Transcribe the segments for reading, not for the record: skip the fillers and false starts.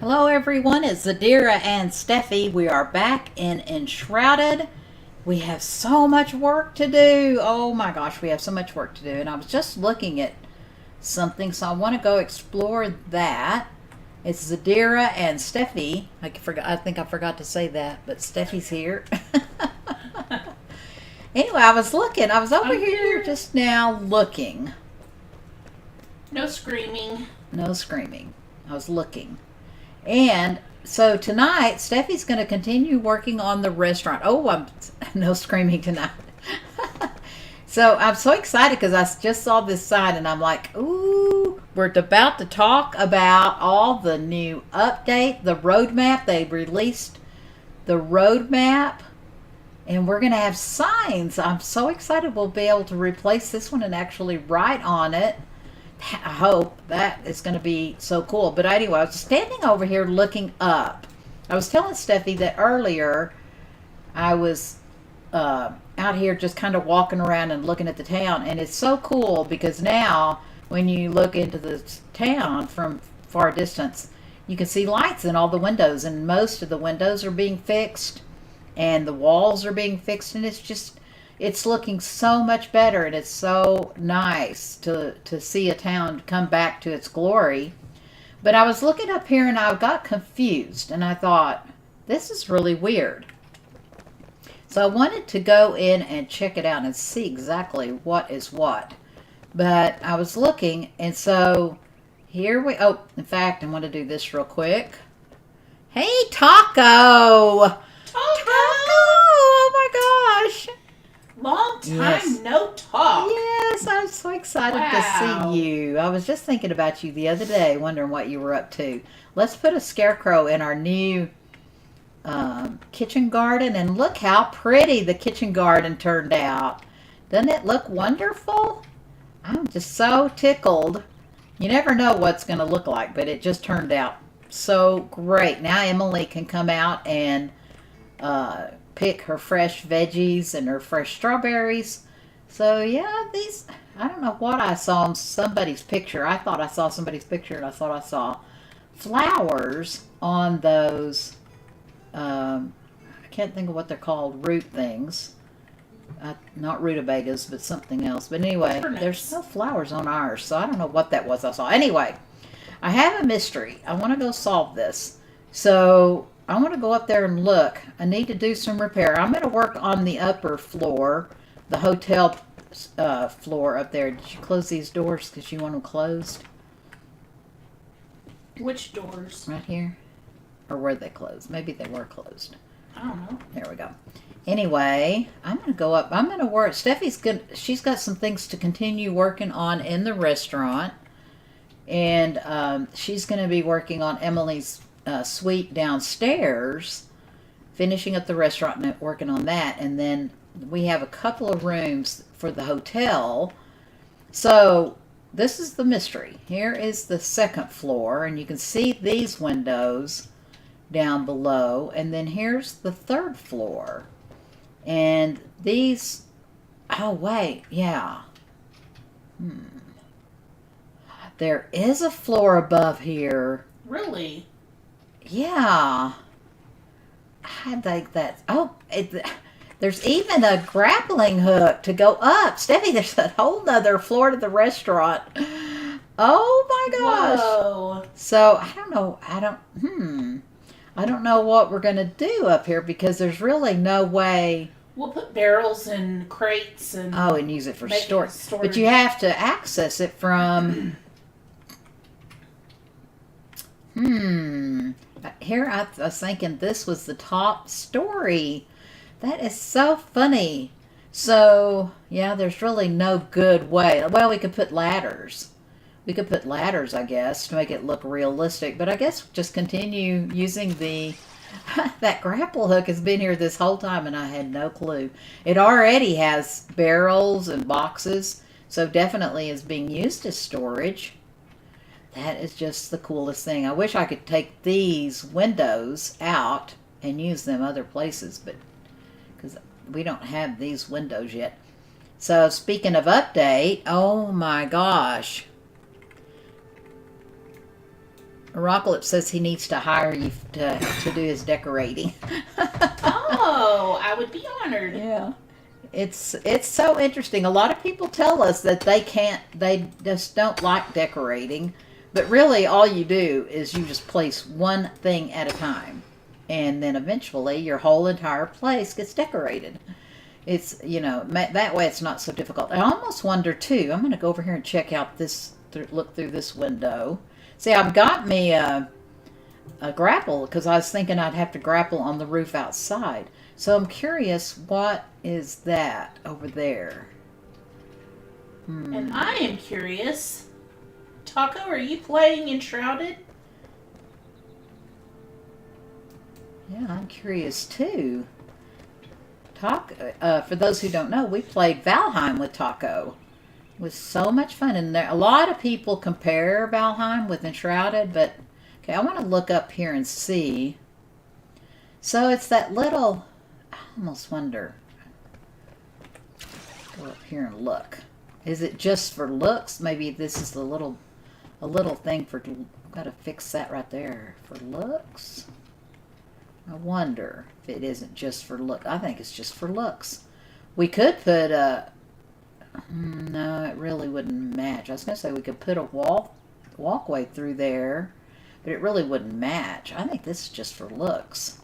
Hello everyone, it's Zadira and Steffi. We are back in Enshrouded. We have so much work to do. Oh my gosh, we have so much work to do. And I was just looking at something, so I want to go explore that. It's Zadira and Steffi. I think I forgot to say that, but Steffi's here. Anyway, I was over here just now looking. No screaming. No screaming. I was looking. And so tonight, Steffi's going to continue working on the restaurant. Oh, I'm no screaming tonight. So I'm so excited because I just saw this sign and I'm like, ooh, we're about to talk about all the new update, the roadmap. They released the roadmap and we're going to have signs. I'm so excited we'll be able to replace this one and actually write on it. I hope that is going to be so cool. But anyway, I was standing over here looking up. I was telling Steffi that earlier I was out here just kind of walking around and looking at the town. And it's so cool because now when you look into the town from far distance, you can see lights in all the windows. And most of the windows are being fixed and the walls are being fixed. And it's looking so much better, and it's so nice to see a town come back to its glory. But I was looking up here and I got confused and I thought, this is really weird. So I wanted to go in and check it out and see exactly what is what. But I was looking, and so oh, in fact, I want to do this real quick. Hey, Taco! Oh my gosh! Long time no talk. Yes, I'm so excited to see you. I was just thinking about you the other day, wondering what you were up to. Let's put a scarecrow in our new kitchen garden, and look how pretty the kitchen garden turned out. Doesn't it look wonderful? I'm just so tickled. You never know what's going to look like, but it just turned out so great. Now Emily can come out and pick her fresh veggies and her fresh strawberries. So yeah, I don't know what I saw in somebody's picture. I thought I saw somebody's picture and I thought I saw flowers on those, I can't think of what they're called, root things. Not rutabagas, but something else. But anyway, there's no flowers on ours, so I don't know what that was I saw. Anyway, I have a mystery. I want to go solve this. So I want to go up there and look. I need to do some repair. I'm going to work on the upper floor, the hotel floor up there. Did you close these doors because you want them closed? Which doors? Right here. Or were they closed? Maybe they were closed. I don't know. There we go. Anyway, I'm going to go up. I'm going to work. Steffi's good. She's got some things to continue working on in the restaurant. And she's going to be working on Emily's suite downstairs, finishing up the restaurant and working on that. And then we have a couple of rooms for the hotel. So this is the mystery. Here is the second floor, and you can see these windows down below. And then here's the third floor. And these, oh wait, yeah. There is a floor above here. Really? Yeah. I think that's... Oh, there's even a grappling hook to go up. Steffi, there's a whole nother floor to the restaurant. Oh my gosh. Whoa. So, I don't know. I don't know what we're going to do up here because there's really no way... We'll put barrels and crates and... Oh, and use it for storage. But you have to access it from... Here I was thinking this was the top story. That is so funny. So, yeah, there's really no good way. Well, we could put ladders. We could put ladders, I guess, to make it look realistic. But I guess just continue using the... That grapple hook has been here this whole time and I had no clue. It already has barrels and boxes, so definitely is being used as storage. That is just the coolest thing. I wish I could take these windows out and use them other places, but because we don't have these windows yet. So speaking of update, oh my gosh. Rocklet says he needs to hire you to do his decorating. Oh, I would be honored. Yeah. It's so interesting. A lot of people tell us that they just don't like decorating. But really all you do is you just place one thing at a time. And then eventually your whole entire place gets decorated. It's, that way it's not so difficult. I almost wonder too, I'm going to go over here and check out this, look through this window. See, I've got me a grapple because I was thinking I'd have to grapple on the roof outside. So I'm curious, what is that over there? And I am curious. Taco, are you playing Enshrouded? Yeah, I'm curious too. For those who don't know, we played Valheim with Taco. It was so much fun. And a lot of people compare Valheim with Enshrouded, but okay, I want to look up here and see. So it's that little, I almost wonder. Go up here and look. Is it just for looks? Maybe this is a little thing for, got to fix that right there. For looks? I wonder if it isn't just for look. I think it's just for looks. We could put a, no, it really wouldn't match. I was going to say we could put a walkway through there, but it really wouldn't match. I think this is just for looks.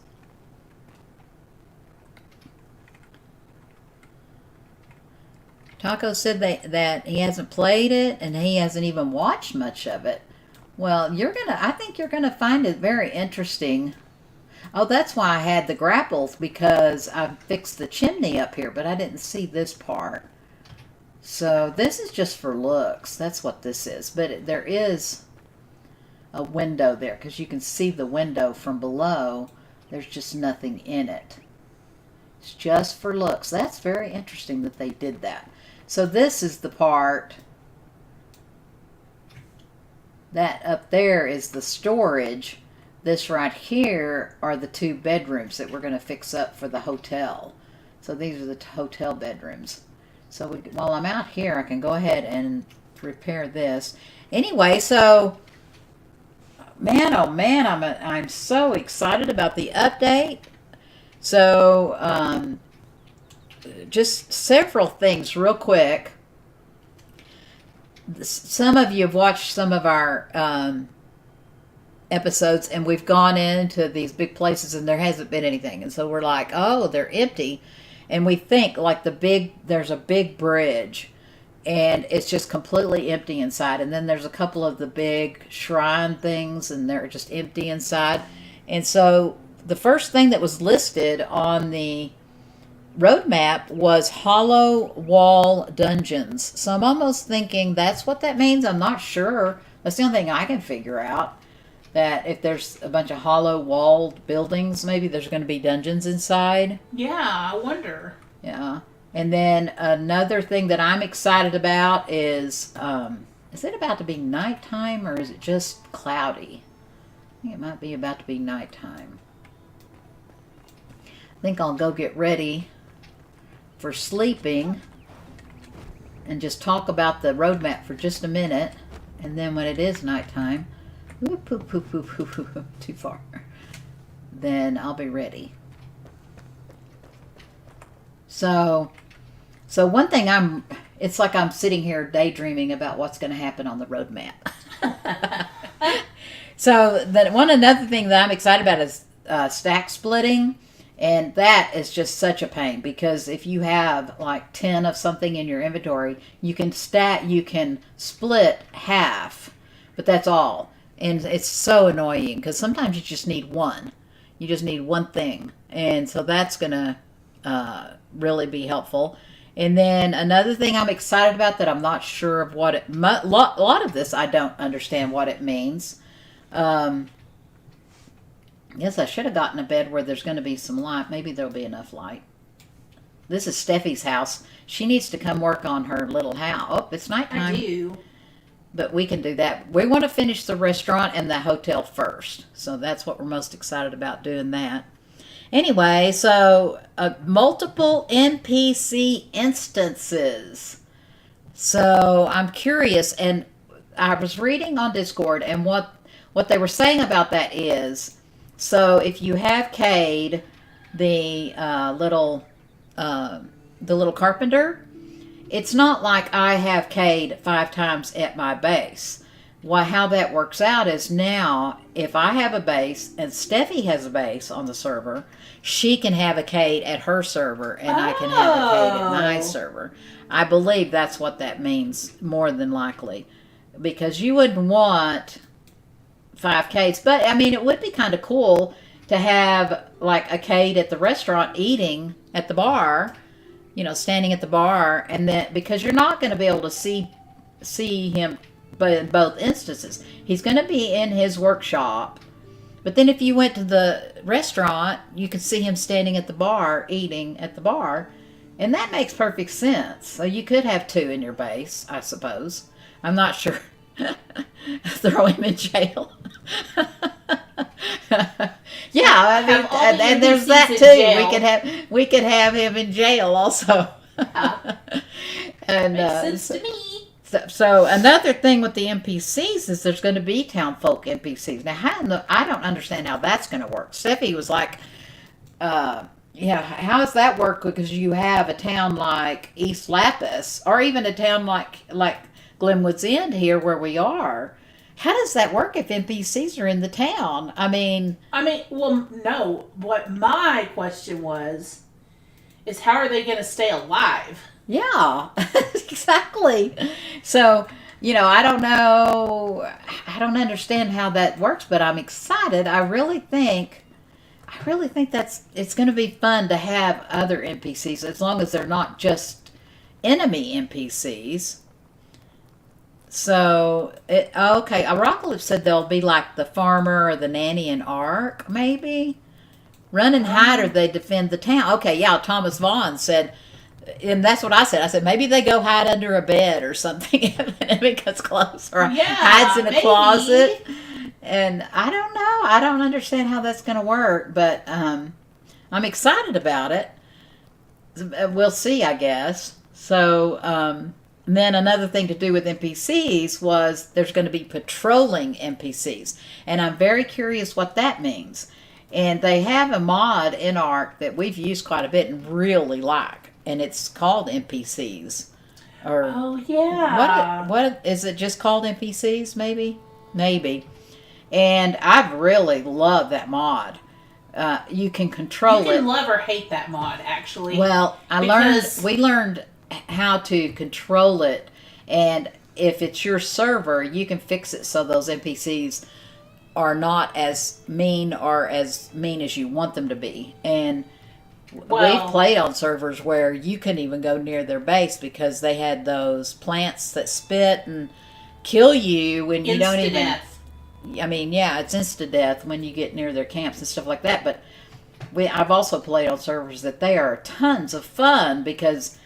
Taco said that he hasn't played it and he hasn't even watched much of it. Well, I think you're gonna find it very interesting. Oh, that's why I had the grapples, because I fixed the chimney up here, but I didn't see this part. So this is just for looks. That's what this is. But there is a window there, because you can see the window from below. There's just nothing in it. It's just for looks. That's very interesting that they did that. So this is the part that up there is the storage. This right here are the 2 bedrooms that we're going to fix up for the hotel. So these are the hotel bedrooms. So while I'm out here, I can go ahead and repair this. Anyway, so man, oh man, I'm so excited about the update. So just several things real quick. Some of you have watched some of our episodes, and we've gone into these big places and there hasn't been anything, and so we're like, oh, they're empty, and we think like there's a big bridge and it's just completely empty inside, and then there's a couple of the big shrine things and they're just empty inside. And so the first thing that was listed on the roadmap was hollow wall dungeons. So I'm almost thinking that's what that means. I'm not sure. That's the only thing I can figure out. That if there's a bunch of hollow walled buildings, maybe there's going to be dungeons inside. Yeah, I wonder. Yeah. And then another thing that I'm excited about is it about to be nighttime or is it just cloudy? I think it might be about to be nighttime. I think I'll go get ready for sleeping and just talk about the roadmap for just a minute. And then when it is nighttime, too far, then I'll be ready. So one thing it's like I'm sitting here daydreaming about what's going to happen on the roadmap. So another thing that I'm excited about is stack splitting. And that is just such a pain, because if you have like 10 of something in your inventory, you can split half, but that's all. And it's so annoying because sometimes you just need one. You just need one thing. And so that's going to really be helpful. And then another thing I'm excited about that I'm not sure of what a lot of this I don't understand what it means. Yes, I should have gotten a bed where there's going to be some light. Maybe there'll be enough light. This is Steffi's house. She needs to come work on her little house. Oh, it's nighttime. I do. But we can do that. We want to finish the restaurant and the hotel first. So that's what we're most excited about, doing that. Anyway, so multiple NPC instances. So I'm curious, and I was reading on Discord, and what what they were saying about that is, so if you have Cade, the little carpenter, it's not like I have Cade 5 times at my base. How that works out is now, if I have a base and Steffi has a base on the server, she can have a Cade at her server, and I can have a Cade at my server. I believe that's what that means, more than likely. Because you wouldn't want 5 Cades. But, I mean, it would be kind of cool to have, like, a Cade at the restaurant eating at the bar, standing at the bar, and then, because you're not going to be able to see him in both instances. He's going to be in his workshop, but then if you went to the restaurant, you could see him standing at the bar, eating at the bar, and that makes perfect sense. So you could have 2 in your base, I suppose. I'm not sure. Throw him in jail. Yeah, I mean, and there's that too. We could have him in jail also. And makes sense to me. So another thing with the NPCs is there's going to be Townfolk NPCs. Now, I don't understand how that's going to work. Steffi was like, how does that work? Because you have a town like East Lapis, or even a town like Glennwood's End here where we are. How does that work if NPCs are in the town? I mean, well, no. What my question was is, how are they going to stay alive? Yeah, exactly. So, I don't know. I don't understand how that works, but I'm excited. I really think it's going to be fun to have other NPCs, as long as they're not just enemy NPCs. So, okay, Apocalypse said they'll be like the farmer or the nanny in Ark, maybe. Run and hide, or they defend the town. Okay, yeah, Thomas Vaughn said, and that's what I said. I said, maybe they go hide under a bed or something if it gets close, or hides in a closet. And I don't know. I don't understand how that's going to work, but I'm excited about it. We'll see, I guess. So, then another thing to do with NPCs was there's going to be patrolling NPCs. And I'm very curious what that means. And they have a mod in Ark that we've used quite a bit and really like. And it's called NPCs. Oh, yeah. What is it, just called NPCs, maybe? Maybe. And I've really loved that mod. You can control it. You can love or hate that mod, actually. Well, we learned how to control it, and if it's your server, you can fix it so those NPCs are not as mean as you want them to be. And we've played on servers where you couldn't even go near their base because they had those plants that spit and kill you when you don't even. Death. I mean, yeah, it's insta death when you get near their camps and stuff like that. But I've also played on servers that they are tons of fun because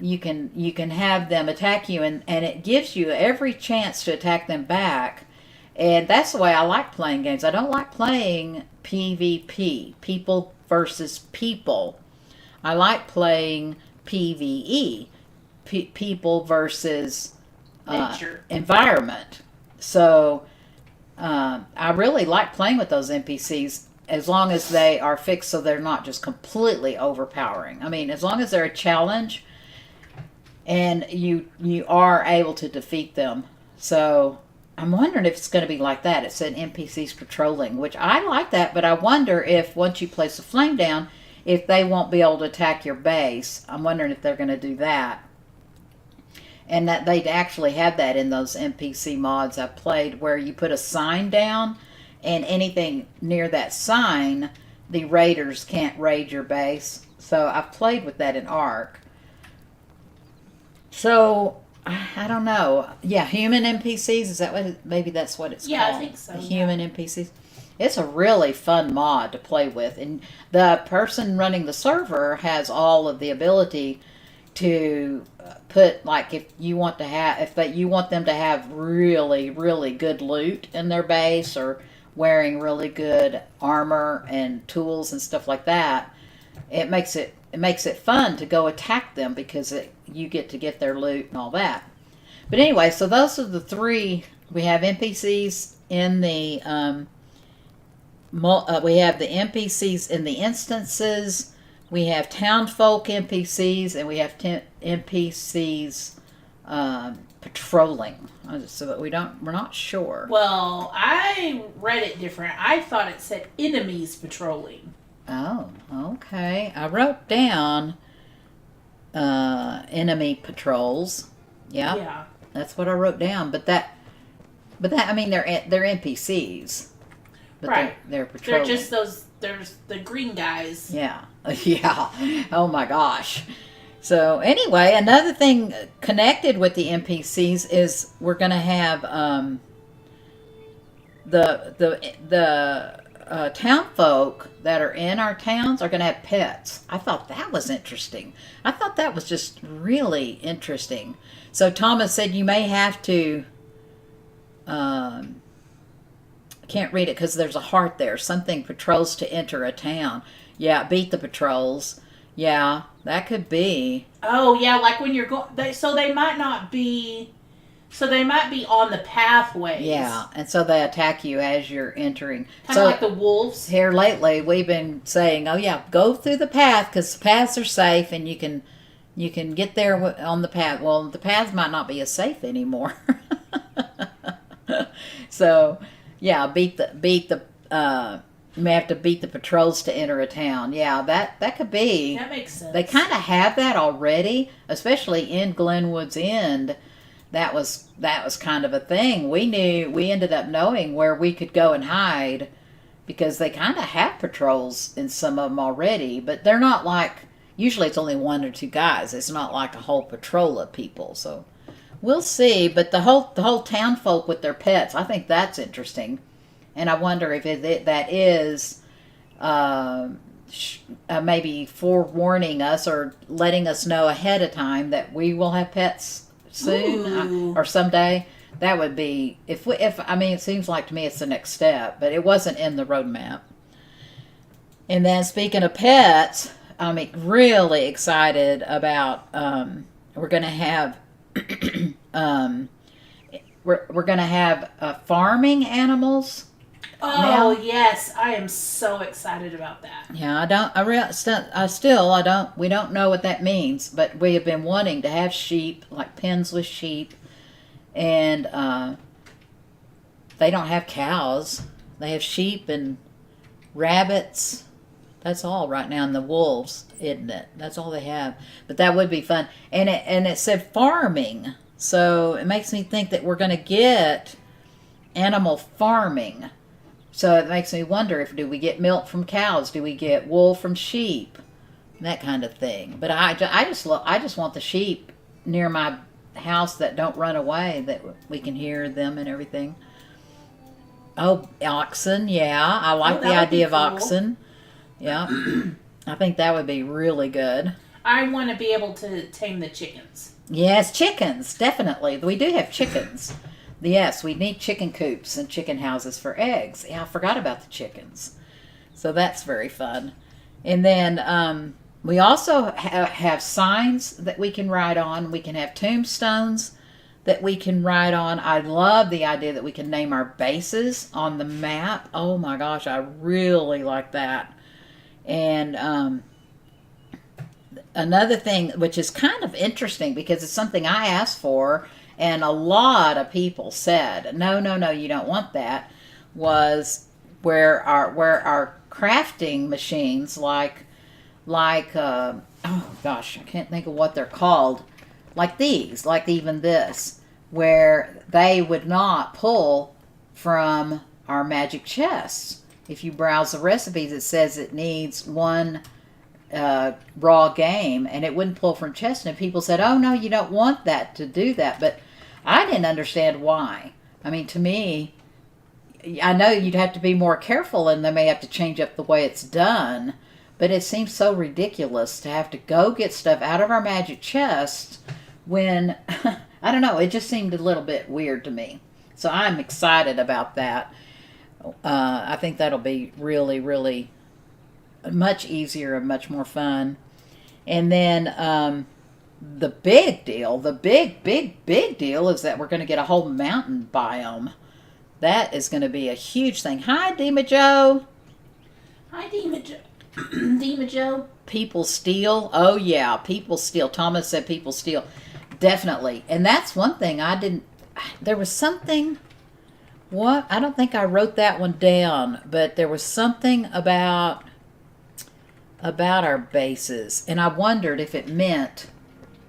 you can have them attack you, and it gives you every chance to attack them back. And that's the way I like playing games. I don't like playing PvP, people versus people. I like playing PvE, people versus nature, environment. So I really like playing with those NPCs as long as they are fixed so they're not just completely overpowering. I mean, as long as they're a challenge and you are able to defeat them. So I'm wondering if it's going to be like that. It said NPCs patrolling, which I like that, but I wonder if once you place a flame down, if they won't be able to attack your base. I'm wondering if they're going to do that. And that they'd actually have that in those NPC mods I've played, where you put a sign down, and anything near that sign, the raiders can't raid your base. So I've played with that in Ark. So I don't know. Yeah, human NPCs, is that what maybe that's what it's called? Yeah, I think so. Human NPCs. It's a really fun mod to play with, and the person running the server has all of the ability to put, like, if you want them to have really, really good loot in their base, or wearing really good armor and tools and stuff like that, it makes it fun to go attack them because you get to get their loot and all that. But anyway, so those are the three. We have NPCs, in the we have the NPCs in the instances. We have Townfolk NPCs, and we have NPCs patrolling. So that we're not sure. Well, I read it different. I thought it said enemies patrolling. Oh, okay. I wrote down enemy patrols. Yeah. Yeah. That's what I wrote down. But that I mean they're NPCs. But right. They're patrolling. They're just those. There's the green guys. Yeah. Yeah. Oh my gosh. So anyway, another thing connected with the NPCs is we're going to have the townfolk that are in our towns are going to have pets. I thought that was interesting. I thought that was just really interesting. So Thomas said you may have to. I can't read it because there's a heart there. Something patrols to enter a town. Yeah, beat the patrols. Yeah, that could be. Oh yeah, like when you're going. So they might not be. So they might be on the pathways. Yeah, and so they attack you as you're entering. Kind of like the wolves. Here lately, we've been saying, "Oh yeah, go through the path because the paths are safe, and you can get there on the path." Well, the paths might not be as safe anymore. So, yeah, you may have to beat the patrols to enter a town. Yeah, that could be. That makes sense. They kind of have that already, especially in Glennwood's End. That was kind of a thing. We ended up knowing where we could go and hide because they kind of have patrols in some of them already, but they're not like, usually it's only one or two guys. It's not like a whole patrol of people. So we'll see. But the whole townfolk with their pets, I think that's interesting. And I wonder if that is maybe forewarning us or letting us know ahead of time that we will have pets soon or someday. That would be if I mean, it seems like to me it's the next step, but it wasn't in the roadmap. And then speaking of pets, I'm really excited about we're going to have we're going to have farming animals. Oh now. Yes, I am so excited about that. Yeah, we don't know what that means, but we have been wanting to have sheep, like pens with sheep, and they don't have cows. They have sheep and rabbits. That's all right now, and the wolves, isn't it? That's all they have. But that would be fun. And it said farming, so it makes me think that we're going to get animal farming. So it makes me wonder do we get milk from cows? Do we get wool from sheep? That kind of thing. But I just want the sheep near my house that don't run away, that we can hear them and everything. Oh, oxen, yeah. I like the idea of oxen. Yeah. I think that would be really good. I want to be able to tame the chickens. Yes, chickens, definitely. We do have chickens. Yes, we need chicken coops and chicken houses for eggs. Yeah, I forgot about the chickens. So that's very fun. And then we also have signs that we can write on. We can have tombstones that we can write on. I love the idea that we can name our bases on the map. Oh my gosh, I really like that. And another thing, which is kind of interesting because it's something I asked for, and a lot of people said, no, you don't want that, was where our crafting machines, like oh gosh, I can't think of what they're called, like these, like even this, where they would not pull from our magic chests. If you browse the recipes, it says it needs one raw game, and it wouldn't pull from chests. And people said, oh no, you don't want that to do that. But I didn't understand why. I mean, to me, I know you'd have to be more careful and they may have to change up the way it's done, but it seems so ridiculous to have to go get stuff out of our magic chest when, I don't know, it just seemed a little bit weird to me. So I'm excited about that. I think that'll be really, really much easier and much more fun. And then the big deal is that we're going to get a whole mountain biome. That is going to be a huge thing. Hi, Dima Joe. Hi, Dima Joe. Dima Joe. People steal. Oh, yeah. People steal. Thomas said people steal. Definitely. And that's one thing I didn't... There was something... What? I don't think I wrote that one down. But there was something about our bases. And I wondered if it meant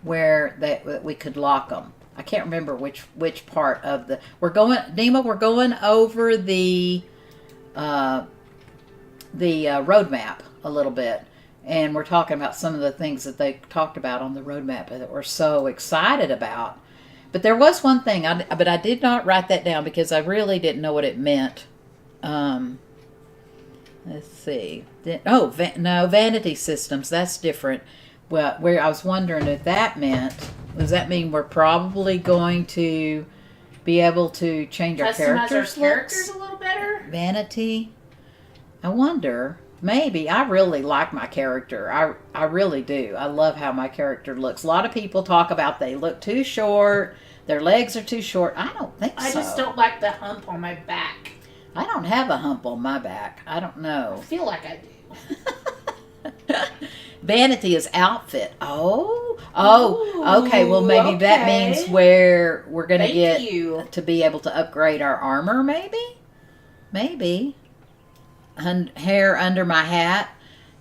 where that we could lock them. I can't remember which part of the... Dima, we're going over the roadmap a little bit. And we're talking about some of the things that they talked about on the roadmap that we're so excited about. But there was one thing, but I did not write that down because I really didn't know what it meant. Let's see. No, vanity systems. That's different. Well, where I was wondering if that meant... Does that mean we're probably going to be able to change our characters' a little better? Vanity. I wonder. Maybe. I really like my character. I really do. I love how my character looks. A lot of people talk about they look too short. Their legs are too short. I don't think so. I just don't like the hump on my back. I don't have a hump on my back. I don't know. I feel like I do. Vanity is outfit. Oh, okay. Well, maybe that means where we're going to get to be able to upgrade our armor, maybe. Hair under my hat.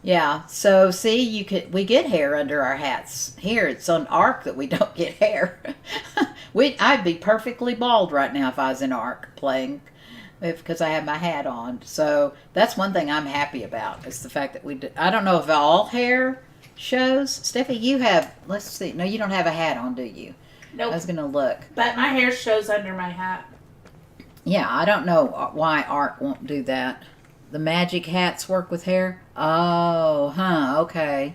Yeah. So see, we get hair under our hats. Here, it's on Ark that we don't get hair. I'd be perfectly bald right now if I was in Ark playing, because I have my hat on. So that's one thing I'm happy about, is the fact that I don't know if all hair shows. Steffi, you have, let's see. No, you don't have a hat on, do you? Nope. I was going to look. But my hair shows under my hat. Yeah, I don't know why Ark won't do that. The magic hats work with hair? Oh, okay.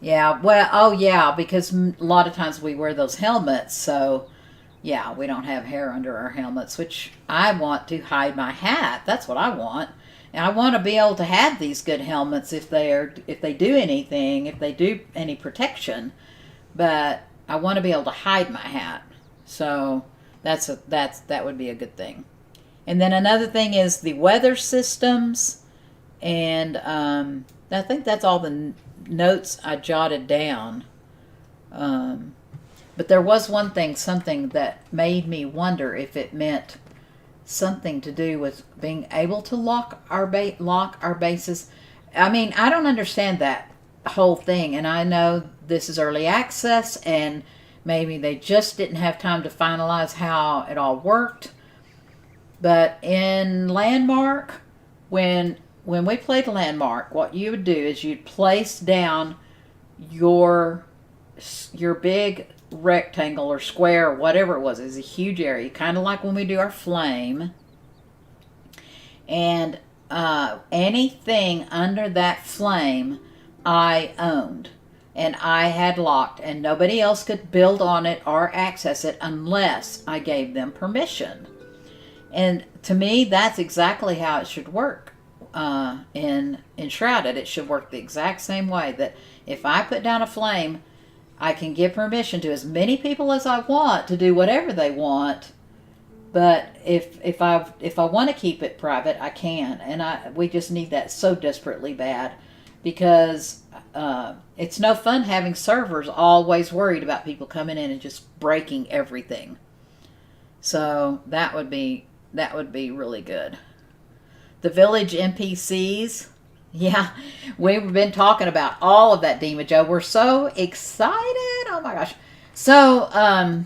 Yeah, well, because a lot of times we wear those helmets, so yeah, we don't have hair under our helmets, which I want to hide my hat. That's what I want. And I want to be able to have these good helmets if they do anything, if they do any protection, but I want to be able to hide my hat. So that would be a good thing. And then another thing is the weather systems, and I think that's all the notes I jotted down. But there was one thing, something that made me wonder if it meant something to do with being able to lock our bases. I mean, I don't understand that whole thing, and I know this is early access, and maybe they just didn't have time to finalize how it all worked. But in Landmark, when we played Landmark, what you would do is you'd place down your big rectangle or square or whatever it was. It was a huge area, kind of like when we do our flame. And anything under that flame I owned. And I had locked, and nobody else could build on it or access it unless I gave them permission. And to me, that's exactly how it should work. In Enshrouded, it should work the exact same way. That if I put down a flame, I can give permission to as many people as I want to do whatever they want. But if I want to keep it private, I can. And we just need that so desperately bad, because it's no fun having servers always worried about people coming in and just breaking everything. So that would be really good. The village NPCs. Yeah, we've been talking about all of that, Dima Joe. We're so excited. Oh my gosh. So, I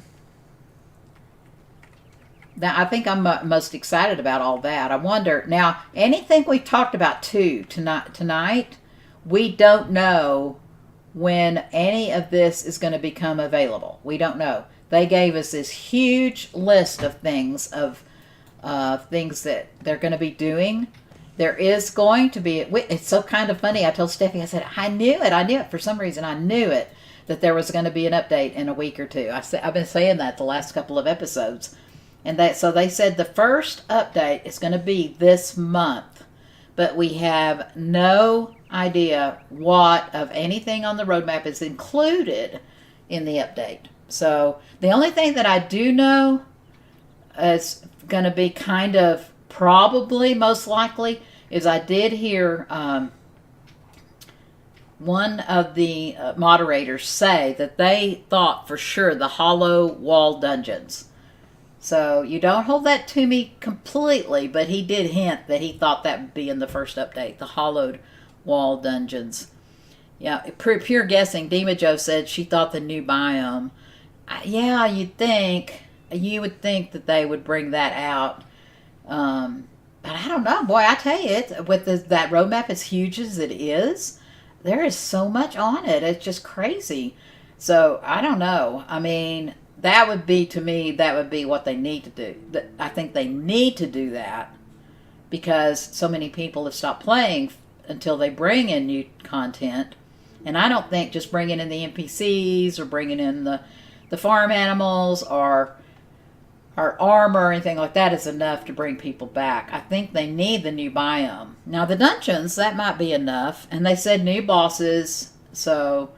think I'm most excited about all that. I wonder, now, anything we've talked about tonight, we don't know when any of this is going to become available. We don't know. They gave us this huge list of things that they're going to be doing. There is going to be, it's so kind of funny. I told Steffi, I said, I knew it. For some reason, I knew it, that there was going to be an update in a week or two. I've been saying that the last couple of episodes. And so they said the first update is going to be this month. But we have no idea what of anything on the roadmap is included in the update. So the only thing that I do know is going to be kind of probably, most likely, is I did hear one of the moderators say that they thought for sure the hollow wall dungeons. So you don't hold that to me completely, but he did hint that he thought that would be in the first update, the hollowed wall dungeons. Yeah, pure guessing. Dima Joe said she thought the new biome. Yeah, you would think that they would bring that out. But I don't know. Boy, I tell you, with that roadmap as huge as it is, there is so much on it. It's just crazy. So I don't know. I mean, that would be, to me, that would be what they need to do. I think they need to do that because so many people have stopped playing until they bring in new content. And I don't think just bringing in the NPCs or bringing in the farm animals or armor or anything like that is enough to bring people back. I think they need the new biome. Now the dungeons, that might be enough. And they said new bosses, so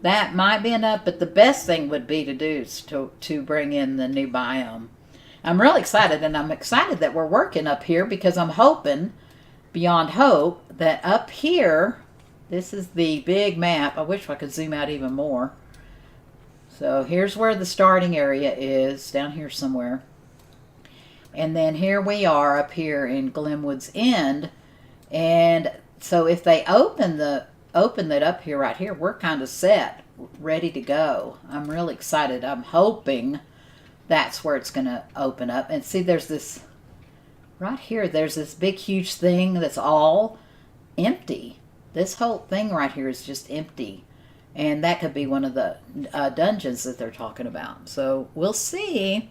that might be enough. But the best thing would be to do is to bring in the new biome. I'm really excited, and I'm excited that we're working up here because I'm hoping, beyond hope, that up here, this is the big map. I wish I could zoom out even more. So here's where the starting area is, down here somewhere. And then here we are up here in Glennwood's End. And so if they open it up here, right here, we're kind of set, ready to go. I'm really excited. I'm hoping that's where it's going to open up. And see, there's this, right here, there's this big, huge thing that's all empty. This whole thing right here is just empty. And that could be one of the dungeons that they're talking about. So we'll see.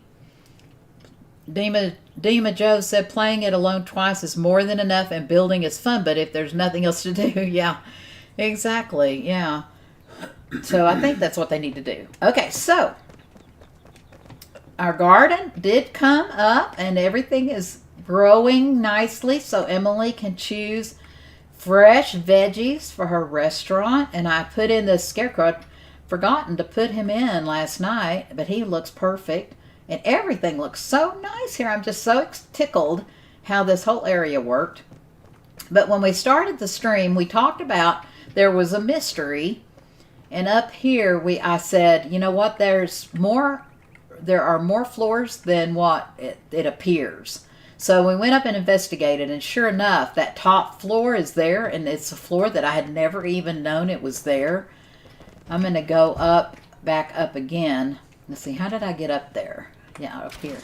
Dima Joe said playing it alone twice is more than enough and building is fun, but if there's nothing else to do, yeah, exactly, yeah. So I think that's what they need to do. Okay, so our garden did come up and everything is growing nicely, so Emily can choose fresh veggies for her restaurant. And I put in the scarecrow. I'd forgotten to put him in last night, but he looks perfect. And everything looks so nice here. I'm just so tickled how this whole area worked. But when we started the stream, we talked about there was a mystery. And up here, I said, you know what, there are more floors than what it appears. So we went up and investigated, and sure enough, that top floor is there, and it's a floor that I had never even known it was there. I'm going to go back up again. Let's see, how did I get up there? Yeah, up here.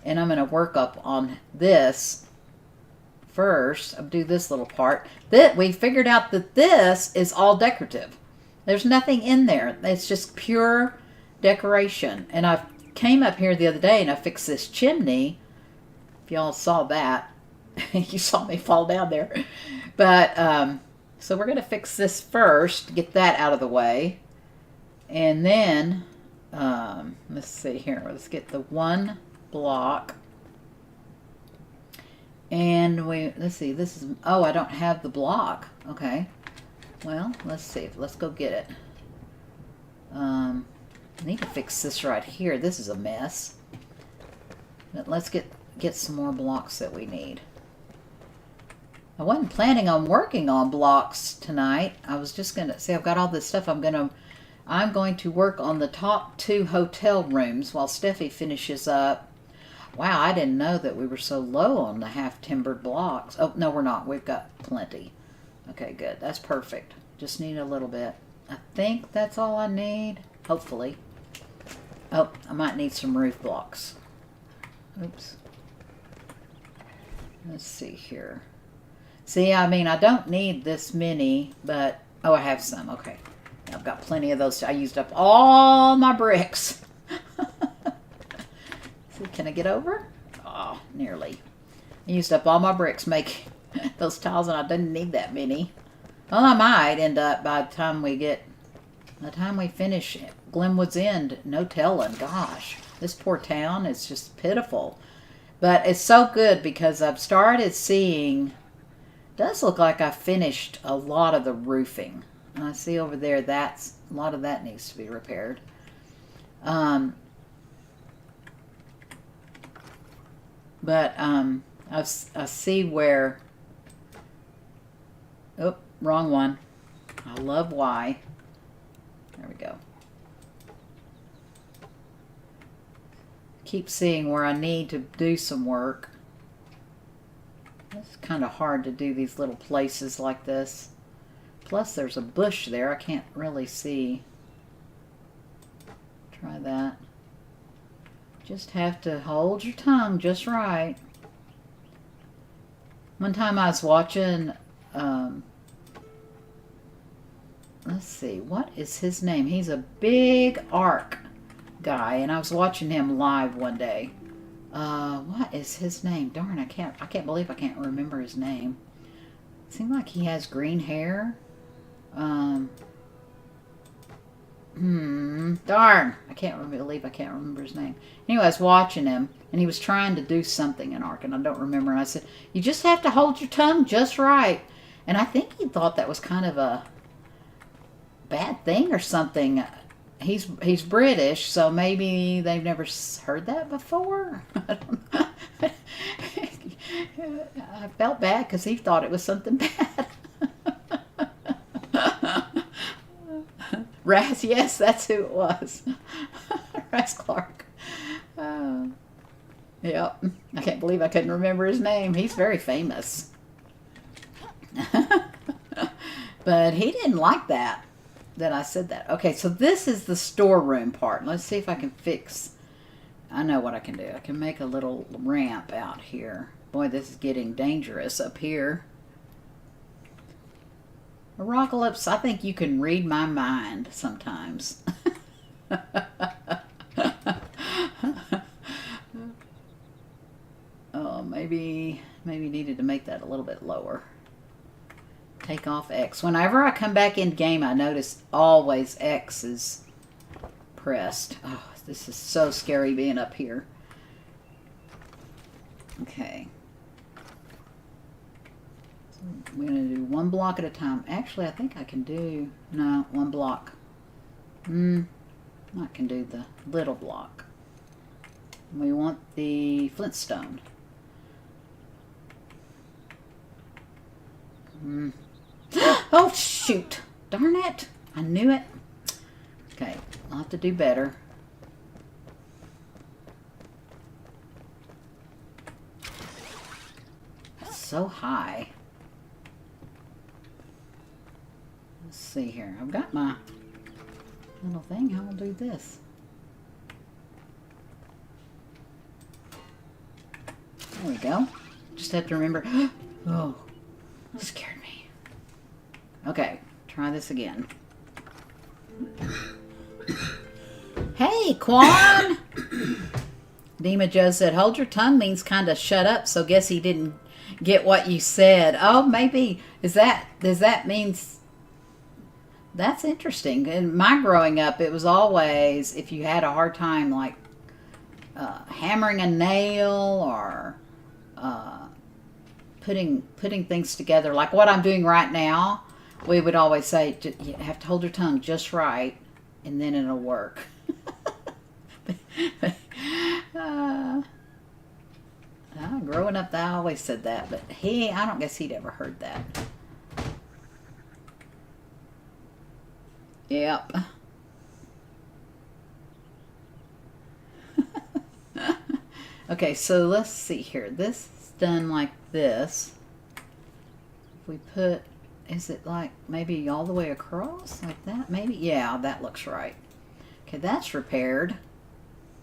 And I'm going to work up on this first. I'll do this little part. We figured out that this is all decorative. There's nothing in there. It's just pure decoration. And I came up here the other day, and I fixed this chimney. Y'all saw that. You saw me fall down there. But so we're going to fix this first, get that out of the way. And then let's see here, let's get the one block. And let's see, this is, oh, I don't have the block. Okay, well, let's see, let's go get it. I need to fix this right here. This is a mess. But let's get some more blocks that we need. I wasn't planning on working on blocks tonight. I was just gonna see, I've got all this stuff. I'm going to work on the top 2 hotel rooms while Steffi finishes up. Wow, I didn't know that we were so low on the half-timbered blocks. Oh, no, we're not. We've got plenty. Okay, good. That's perfect. Just need a little bit. I think that's all I need. Hopefully. Oh, I might need some roof blocks. Oops. Let's see here. See, I mean, I don't need this many, but, oh, I have some. Okay. I've got plenty of those. I used up all my bricks. See, can I get over? Oh, nearly. I used up all my bricks making those tiles, and I didn't need that many. Well, I might end up by the time we finish Glennwood's End. No telling. Gosh, this poor town is just pitiful. But it's so good because I've started seeing, it does look like I finished a lot of the roofing. And I see over there, a lot of that needs to be repaired. But I see where... Oh, wrong one. I love Y. There we go. Keep seeing where I need to do some work. It's kind of hard to do these little places like this. Plus there's a bush there. I can't really see. Try that. Just have to hold your tongue just right. One time I was watching, let's see, what is his name? He's a big arc guy, and I was watching him live one day. What is his name? Darn, I can't believe I can't remember his name. Seems like he has green hair. Darn, I can't believe I can't remember his name. Anyway, I was watching him, and he was trying to do something in Ark, and I don't remember. And I said, you just have to hold your tongue just right. And I think he thought that was kind of a bad thing or something. He's British, so maybe they've never heard that before. I don't know. I felt bad because he thought it was something bad. Raz, yes, that's who it was. Raz Clark. Yep. I can't believe I couldn't remember his name. He's very famous. But he didn't like that I said that. Okay, so this is the storeroom part. Let's see if I can fix... I know what I can do. I can make a little ramp out here. Boy, this is getting dangerous up here. Apocalypse, I think you can read my mind sometimes. Oh, maybe needed to make that a little bit lower. Take off X. Whenever I come back in game, I notice always X is pressed. Oh, this is so scary being up here. Okay. We're going to do one block at a time. Actually, I think I can do... No, one block. I can do the little block. We want the flintstone. Oh, shoot. Darn it. I knew it. Okay, I'll have to do better. It's so high. Let's see here. I've got my little thing. How will do this? There we go. Just have to remember. Oh, that scared me. Okay, try this again. Hey, Quan! Dima Joe said, hold your tongue means kind of shut up, so guess he didn't get what you said. Oh, maybe. Does that mean... That's interesting. In my growing up, it was always, if you had a hard time, like, hammering a nail or putting things together, like what I'm doing right now, we would always say, you have to hold your tongue just right, and then it'll work. Growing up, I always said that, but I don't guess he'd ever heard that. Yep. Okay, so let's see here. This is done like this. If we put, is it like maybe all the way across? Like that, maybe? Yeah, that looks right. Okay, that's repaired.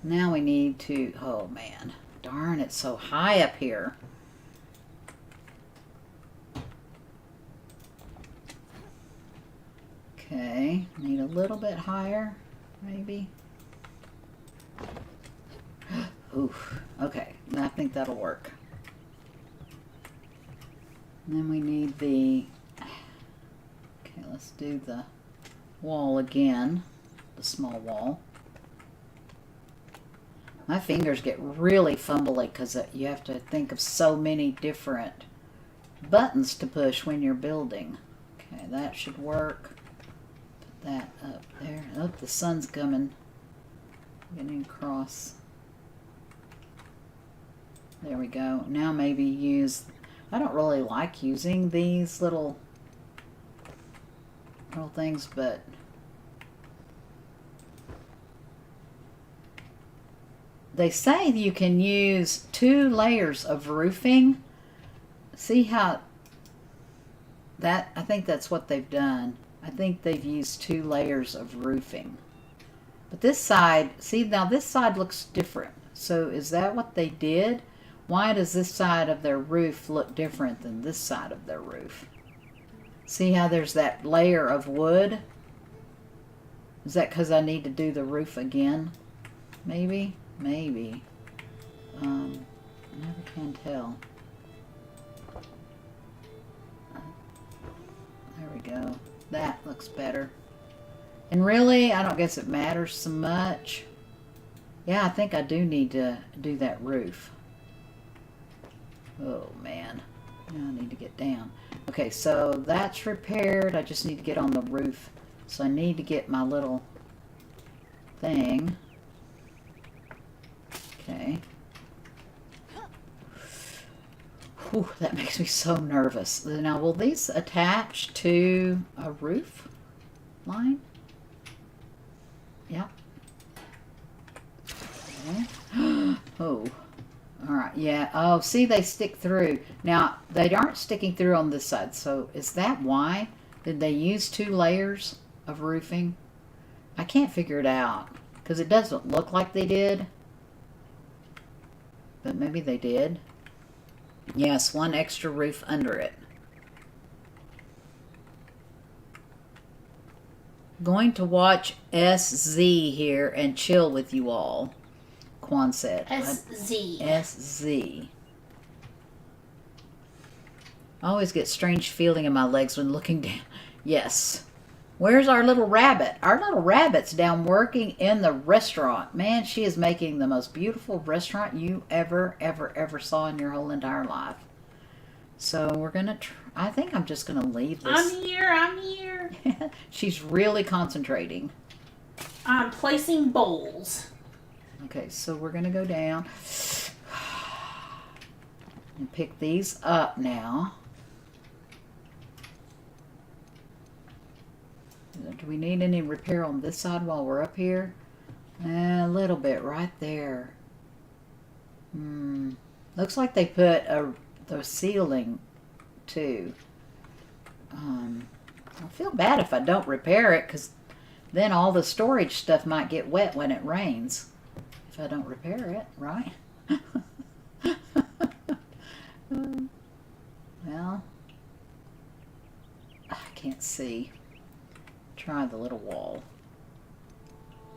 Now we need to, oh man, darn, it's so high up here. Okay, need a little bit higher, maybe. Oof, okay, I think that'll work. And then we need the, okay, let's do the wall again, the small wall. My fingers get really fumbly because you have to think of so many different buttons to push when you're building. Okay, that should work. Put that up there. Oh, the sun's coming. Getting across. There we go. Now maybe use... I don't really like using these little things, but... They say you can use 2 layers of roofing. See how... That, I think that's what they've done. I think they've used 2 layers of roofing. But this side, see now this side looks different. So is that what they did? Why does this side of their roof look different than this side of their roof? See how there's that layer of wood? Is that because I need to do the roof again? Maybe? Maybe. I never can tell. There we go. That looks better. And really, I don't guess it matters so much. Yeah, I think I do need to do that roof. Oh, man. Now I need to get down. Okay, so that's repaired. I just need to get on the roof. So I need to get my little thing. Okay. Whew, that makes me so nervous. Now, will these attach to a roof line? Yeah. Okay. Oh. Alright, yeah. Oh, see, they stick through. Now, they aren't sticking through on this side. So, is that why? Did they use 2 layers of roofing? I can't figure it out. Because it doesn't look like they did. But maybe they did. Yes, 1 extra roof under it. Going to watch SZ here and chill with you all, Quan said. SZ. SZ. I always get strange feeling in my legs when looking down. Yes. Where's our little rabbit? Our little rabbit's down working in the restaurant. Man, she is making the most beautiful restaurant you ever saw in your whole entire life. So we're going to I think I'm just going to leave this. I'm here. She's really concentrating. I'm placing bowls. Okay, so we're going to go down and pick these up now. Do we need any repair on this side while we're up here? A little bit right there. Looks like they put the ceiling too. I feel bad if I don't repair it, because then all the storage stuff might get wet when it rains if I don't repair it, right? Well, I can't see. Try the little wall.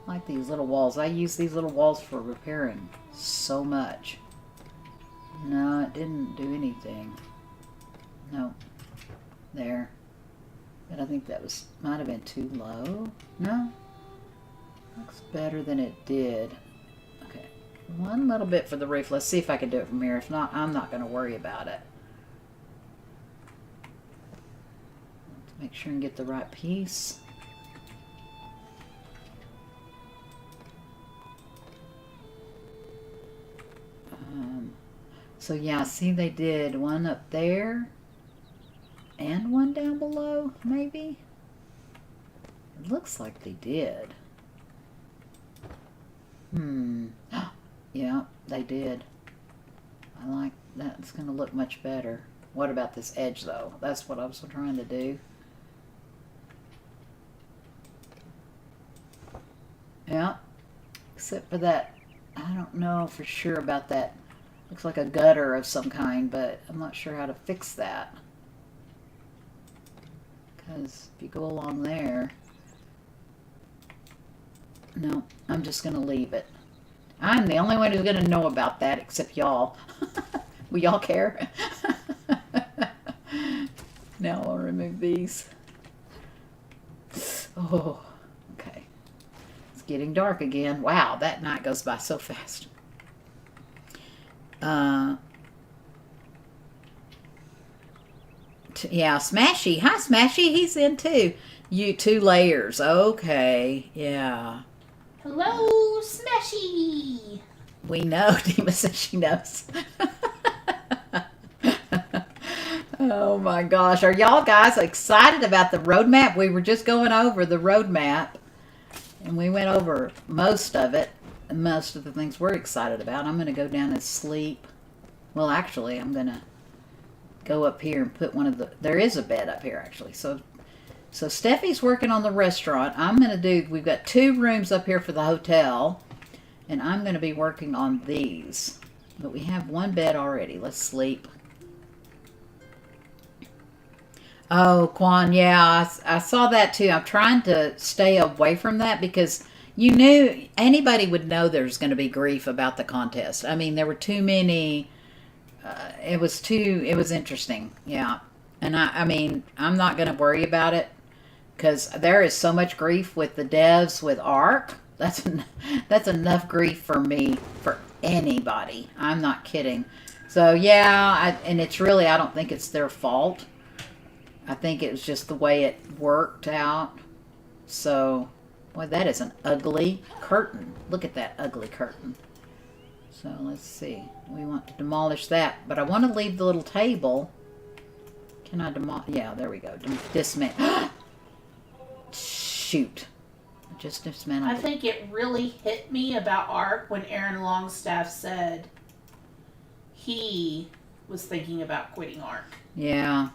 I like these little walls. I use these little walls for repairing so much. No, it didn't do anything. No. There. But I think that might have been too low. No. Looks better than it did. Okay. 1 little bit for the roof. Let's see if I can do it from here. If not, I'm not going to worry about it. Let's make sure and get the right piece. So yeah, see they did 1 up there and 1 down below, maybe? It looks like they did. Yeah, they did. I like that. It's going to look much better. What about this edge though? That's what I was trying to do. Yeah, except for that, I don't know for sure about that. Looks like a gutter of some kind, but I'm not sure how to fix that. Because if you go along there... No, I'm just going to leave it. I'm the only one who's going to know about that, except y'all. Will y'all care? Now I'll remove these. Oh, okay. It's getting dark again. Wow, that night goes by so fast. Yeah, Smashy. Hi, Smashy. He's in too. You 2 layers. Okay. Yeah. Hello, Smashy. We know. Dima says she knows. Oh my gosh. Are y'all guys excited about the roadmap? We were just going over the roadmap, and we went over most of it. Most of the things we're excited about. I'm going to go down and sleep. Well, actually, I'm going to go up here and put one of the... There is a bed up here, actually. So Steffi's working on the restaurant. I'm going to do... We've got 2 rooms up here for the hotel. And I'm going to be working on these. But we have 1 bed already. Let's sleep. Oh, Quan, yeah, I saw that too. I'm trying to stay away from that because... You knew anybody would know there's going to be grief about the contest. I mean, there were too many. It was interesting. Yeah. And I mean, I'm not going to worry about it because there is so much grief with the devs with Ark. That's enough grief for me, for anybody. I'm not kidding. So yeah, and it's really, I don't think it's their fault. I think it was just the way it worked out. So... Boy, that is an ugly curtain. Look at that ugly curtain. So let's see. We want to demolish that. But I want to leave the little table. Can I demolish? Yeah, there we go. Dismantle. Shoot. Just dismantle. I think it really hit me about Ark when Aaron Longstaff said he was thinking about quitting Ark. Yeah.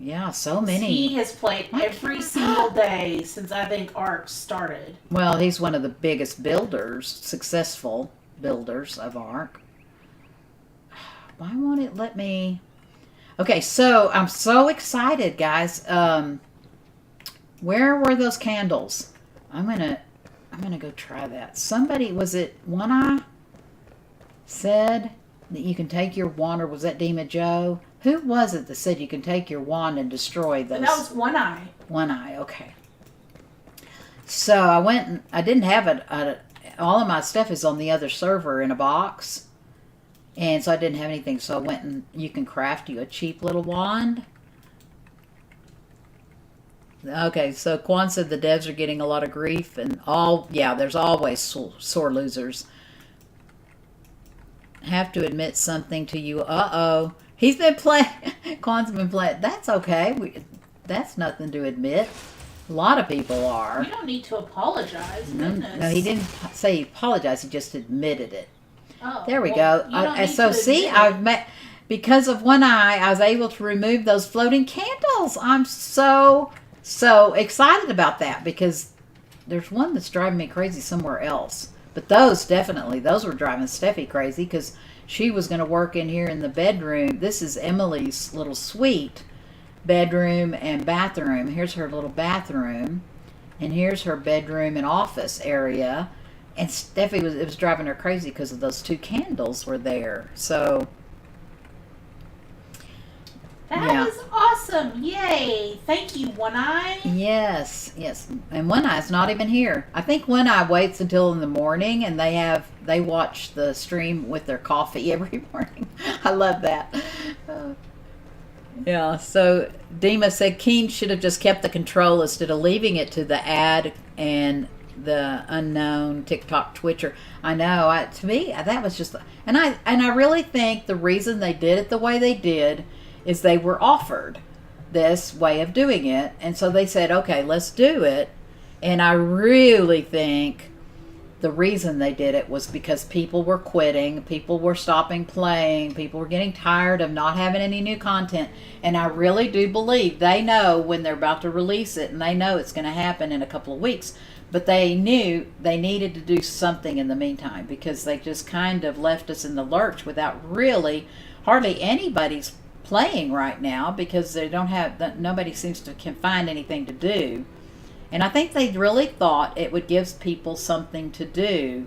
Yeah, so many. He has played every single day since I think Ark started. Well, he's one of the biggest builders, successful builders of Ark. Why won't it let me... Okay, so I'm so excited, guys. Where were those candles? I'm gonna go try that. Somebody, was it One Eye, said that you can take your wand, or was that Dima Joe? Who was it that said you can take your wand and destroy those? That was One Eye. One Eye, okay. So I went and I didn't have it. All of my stuff is on the other server in a box. And so I didn't have anything. So I went and you can craft you a cheap little wand. Okay, so Quan said the devs are getting a lot of grief. And there's always sore losers. Have to admit something to you. Uh-oh. He's been playing. Quan's been playing. That's okay. That's nothing to admit. A lot of people are. You don't need to apologize. No, he didn't say he apologized. He just admitted it. Oh, there we go. So see, because of One Eye, I was able to remove those floating candles. I'm so excited about that because there's one that's driving me crazy somewhere else. But those were driving Steffi crazy because she was going to work in here in the bedroom. This is Emily's little suite, bedroom and bathroom. Here's her little bathroom, and here's her bedroom and office area. And Steffi it was driving her crazy because of those 2 candles were there. So that is awesome! Yay! Thank you, One Eye. Yes. And One Eye's not even here. I think One Eye waits until in the morning, and they watch the stream with their coffee every morning. I love that. Yeah. So Dima said Keen should have just kept the control instead of leaving it to the ad and the unknown TikTok Twitcher. I know. To me, that was just. And I really think the reason they did it the way they did is they were offered this way of doing it, and so they said, okay, let's do it. And I really think the reason they did it was because people were quitting, people were stopping playing, people were getting tired of not having any new content, and I really do believe they know when they're about to release it, and they know it's going to happen in a couple of weeks, but they knew they needed to do something in the meantime because they just kind of left us in the lurch without hardly anybody's playing right now because they don't have, nobody seems to can find anything to do. And I think they really thought it would give people something to do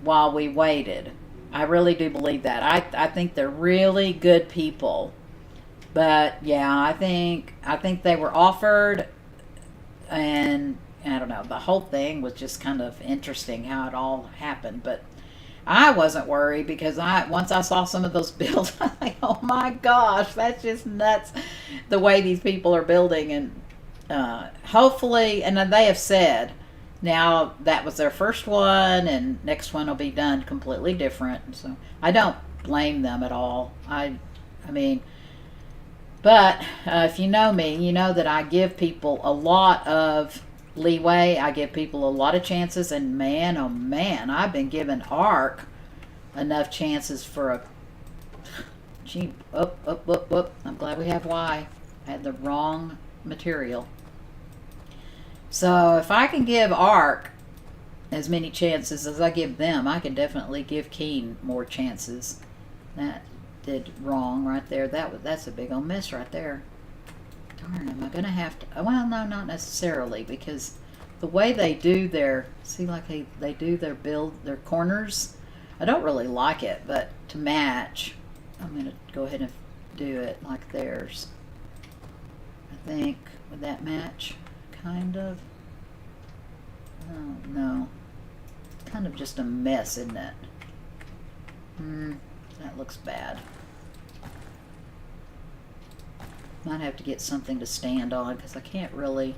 while we waited. I really do believe that. I think they're really good people. But yeah, I think they were offered, and I don't know, the whole thing was just kind of interesting how it all happened. But I wasn't worried because once I saw some of those builds, I was like, oh my gosh, that's just nuts the way these people are building. And hopefully, and they have said now that was their first one, and next one will be done completely different. So I don't blame them at all. I mean, but if you know me, you know that I give people a lot of leeway. I give people a lot of chances, and man, oh man, I've been giving Ark enough chances for a. Gee, I'm glad we have Y. I had the wrong material. So if I can give Ark as many chances as I give them, I can definitely give Keen more chances. That did wrong right there. That's a big old miss right there. Darn, am I gonna have to? Well, no, not necessarily, because the way they do their, see, like they do their their corners, I don't really like it, but to match, I'm gonna go ahead and do it like theirs. I think, would that match? Kind of. Oh, no. Kind of just a mess, isn't it? That looks bad. Might have to get something to stand on because I can't really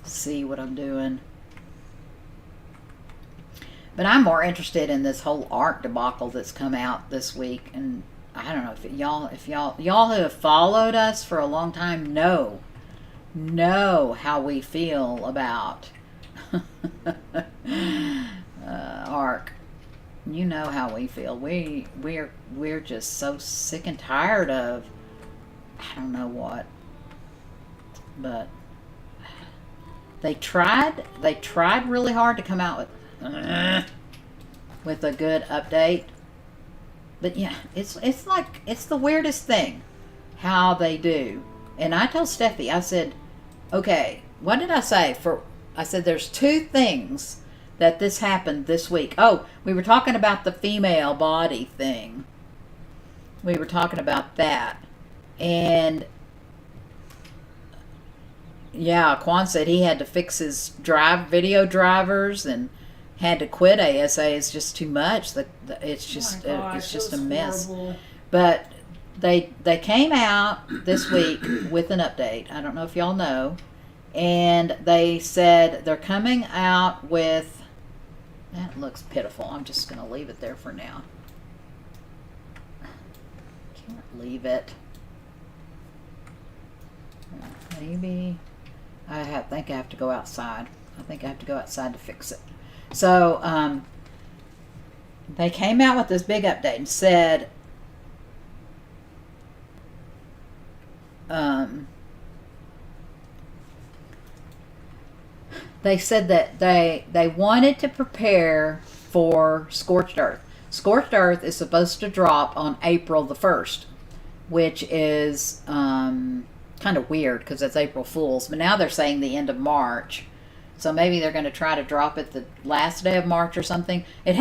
see what I'm doing. But I'm more interested in this whole Ark debacle that's come out this week, and I don't know if y'all who have followed us for a long time know how we feel about Ark. You know how we feel. We're just so sick and tired of, I don't know what, but they tried really hard to come out with a good update. But yeah, it's like, it's the weirdest thing how they do. And I told Steffi, I said, okay, what did I say? I said there's two things that this happened this week. Oh, we were talking about the female body thing. We were talking about that. And yeah, Quan said he had to fix his video drivers and had to quit ASA. It's just too much. It's just it's just a mess. Horrible. But they came out this week with an update. I don't know if y'all know. And they said they're coming out with, that looks pitiful. I'm just going to leave it there for now. Can't leave it. Maybe I think I have to go outside. I think I have to go outside to fix it. So they came out with this big update and said they said that they wanted to prepare for Scorched Earth. Scorched Earth is supposed to drop on April the 1st, which is kind of weird because it's April Fool's. But now they're saying the end of March. So maybe they're going to try to drop it the last day of March or something. A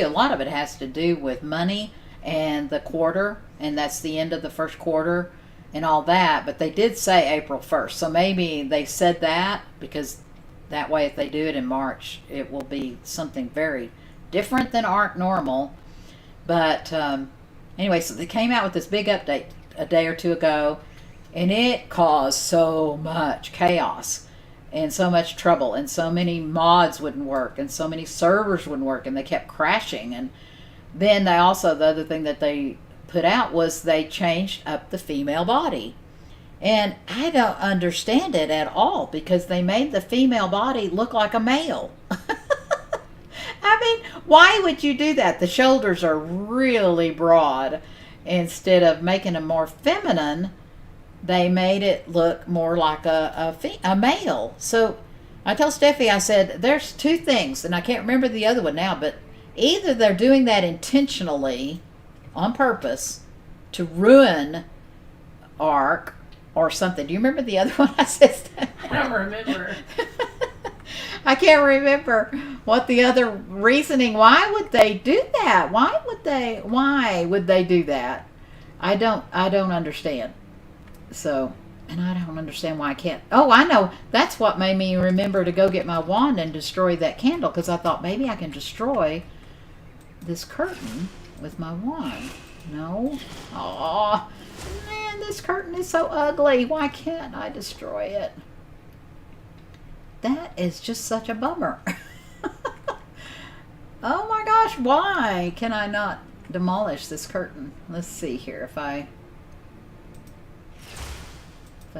lot of it has to do with money and the quarter, and that's the end of the first quarter and all that. But they did say April 1st. So maybe they said that because that way if they do it in March, it will be something very different than Ark normal. But anyway, so they came out with this big update a day or two ago, and it caused so much chaos and so much trouble, and so many mods wouldn't work, and so many servers wouldn't work, and they kept crashing. And then the other thing that they put out was they changed up the female body. And I don't understand it at all, because they made the female body look like a male. I mean, why would you do that? The shoulders are really broad. Instead of making them more feminine, they made it look more like a male. So I told Steffi, I said, there's two things, and I can't remember the other one now, but either they're doing that intentionally, on purpose, to ruin Ark, or something. Do you remember the other one I said? I don't remember. I can't remember what the other reasoning. Why would they do that? Why would they do that? I don't understand. So, and I don't understand why I can't. Oh, I know. That's what made me remember to go get my wand and destroy that candle, because I thought maybe I can destroy this curtain with my wand. No. Oh, man, this curtain is so ugly. Why can't I destroy it? That is just such a bummer. Oh my gosh, why can I not demolish this curtain? Let's see here. If I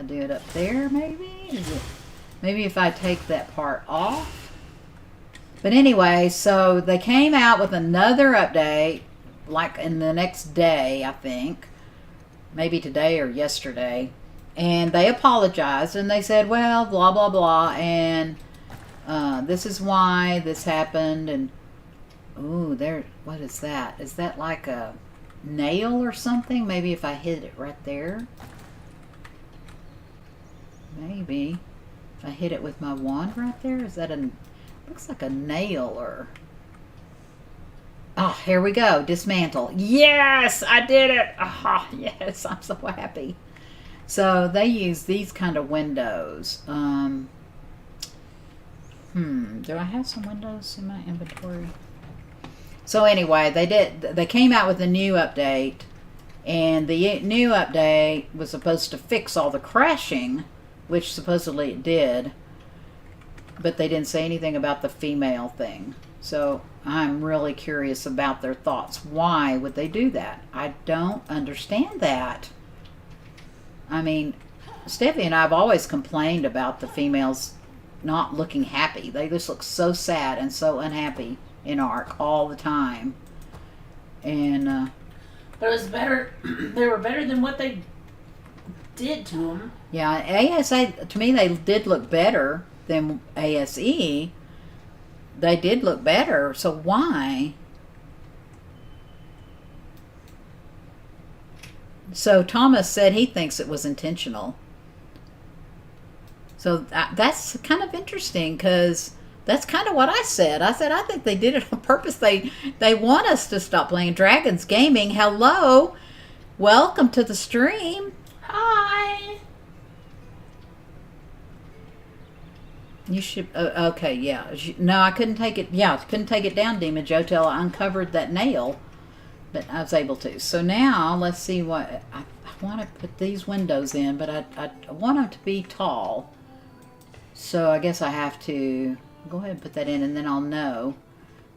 do it up there, maybe? Maybe if I take that part off? But anyway, so they came out with another update, like in the next day, I think. Maybe today or yesterday. And they apologized and they said, well, blah, blah, blah. And this is why this happened. And, ooh, there, what is that? Is that like a nail or something? Maybe if I hit it right there. Maybe. If I hit it with my wand right there. Is that a, looks like a nail or... Oh, here we go. Dismantle. Yes, I did it. Ah, oh, yes, I'm so happy. So they use these kind of windows. Do I have some windows in my inventory? So anyway, they came out with a new update, and the new update was supposed to fix all the crashing, which supposedly it did, but they didn't say anything about the female thing. So I'm really curious about their thoughts. Why would they do that? I don't understand that. I mean, Steffi and I have always complained about the females not looking happy. They just look so sad and so unhappy in Ark all the time. And but it was better. They were better than what they did to them. Yeah, ASA, to me, they did look better than ASE. They did look better, so why? So Thomas said he thinks it was intentional. So that's kind of interesting, because that's kind of what I said. I said, I think they did it on purpose. They want us to stop playing Dragons Gaming. Hello. Welcome to the stream. Hi. You should, okay, yeah. No, I couldn't take it, yeah, I couldn't take it down, Demon Joe, till I uncovered that nail. But I was able to. So now, let's see what, I want to put these windows in, but I want them to be tall. So I guess I have to go ahead and put that in, and then I'll know.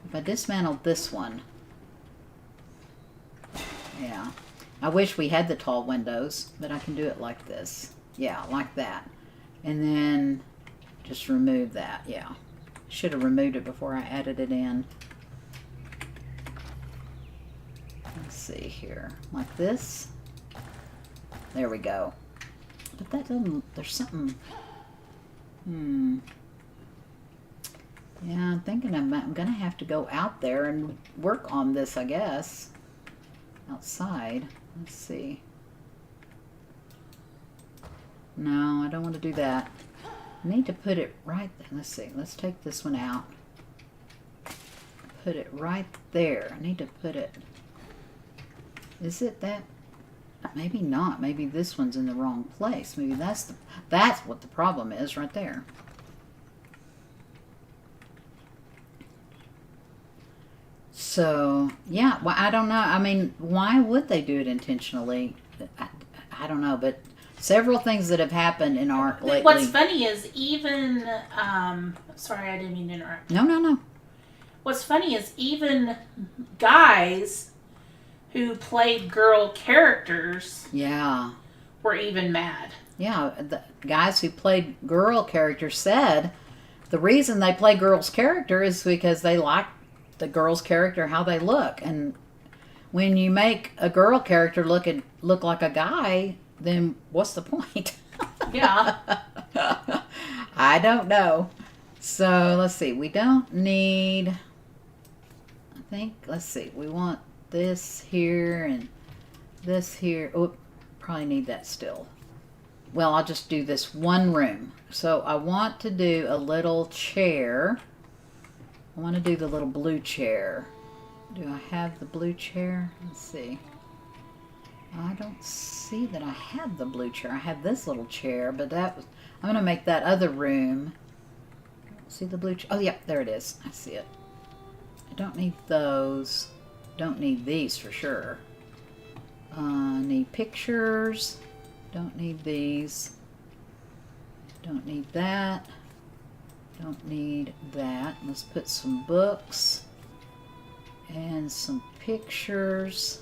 If I dismantle this one. Yeah. I wish we had the tall windows, but I can do it like this. Yeah, like that. And then just remove that. Yeah. Should have removed it before I added it in. Let's see here. Like this. There we go. But that doesn't, there's something. Yeah, I'm thinking I'm going to have to go out there and work on this, I guess. Outside. Let's see. No, I don't want to do that. I need to put it right there. Let's see. Let's take this one out. Put it right there. I need to put it. Is it that? Maybe not. Maybe this one's in the wrong place. Maybe that's what the problem is right there. So, yeah, well, I don't know. I mean, why would they do it intentionally? I don't know, but several things that have happened in Ark lately. What's funny is even, sorry, I didn't mean to interrupt. No. What's funny is even guys who played girl characters, yeah, were even mad. Yeah, the guys who played girl characters said the reason they play girls' character is because they like the girl's character, how they look. And when you make a girl character look like a guy, then what's the point? Yeah. I don't know. So let's see. We don't need, I think, let's see. We want this here and this here. Oh, probably need that still. Well, I'll just do this one room. So I want to do a little chair. I want to do the little blue chair. Do I have the blue chair? Let's see. I don't see that I have the blue chair. I have this little chair, but that was, I'm going to make that other room. See the blue chair? Oh, yeah, there it is. I see it. I don't need those. Don't need these for sure. Need pictures. Don't need these. Don't need that. Don't need that. Let's put some books and some pictures.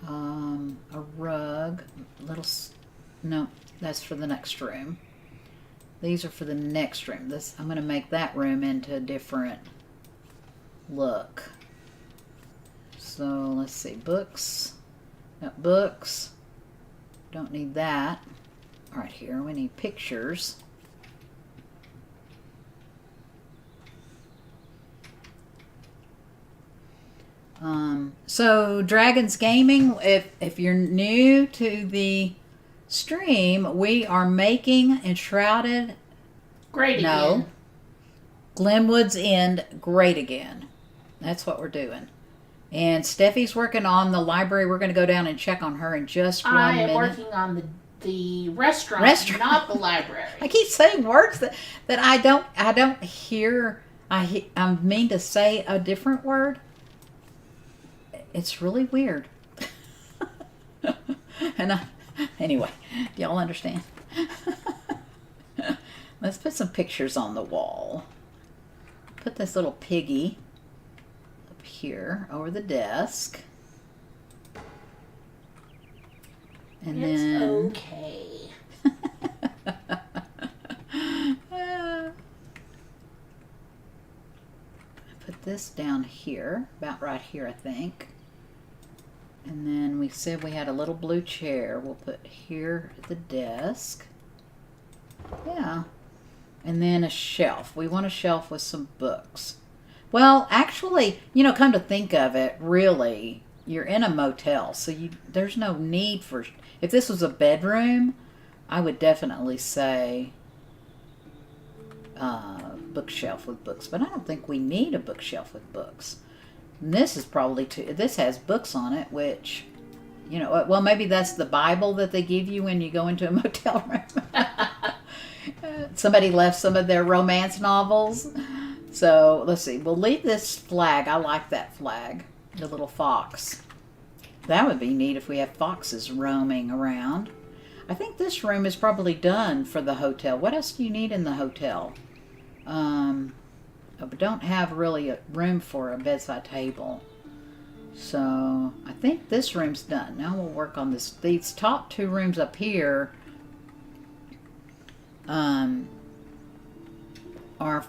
A rug. No, that's for the next room. These are for the next room. I'm going to make that room into a different look. So let's see. Books. Got books. Don't need that. Right here. We need pictures. So Dragons Gaming, if you're new to the stream, we are making Enshrouded Great again. Glennwood's End great again. That's what we're doing. And Steffi's working on the library. We're going to go down and check on her in just 1 minute. I am working on the restaurant, not the library. I keep saying words that I don't hear. I mean to say a different word. It's really weird. And anyway, y'all understand? Let's put some pictures on the wall. Put this little piggy up here over the desk. And it's then okay. Put this down here, about right here, I think. And then we said we had a little blue chair. We'll put here at the desk. Yeah. And then a shelf. We want a shelf with some books. Well, actually, come to think of it, really, you're in a motel, so there's no need for... If this was a bedroom, I would definitely say bookshelf with books. But I don't think we need a bookshelf with books. And this is probably this has books on it, which, well, maybe that's the Bible that they give you when you go into a motel room. Somebody left some of their romance novels. So let's see. We'll leave this flag. I like that flag. The little fox. That would be neat if we have foxes roaming around. I think this room is probably done for the hotel. What else do you need in the hotel? We don't have really a room for a bedside table. So I think this room's done. Now we'll work on this. These top 2 rooms up here are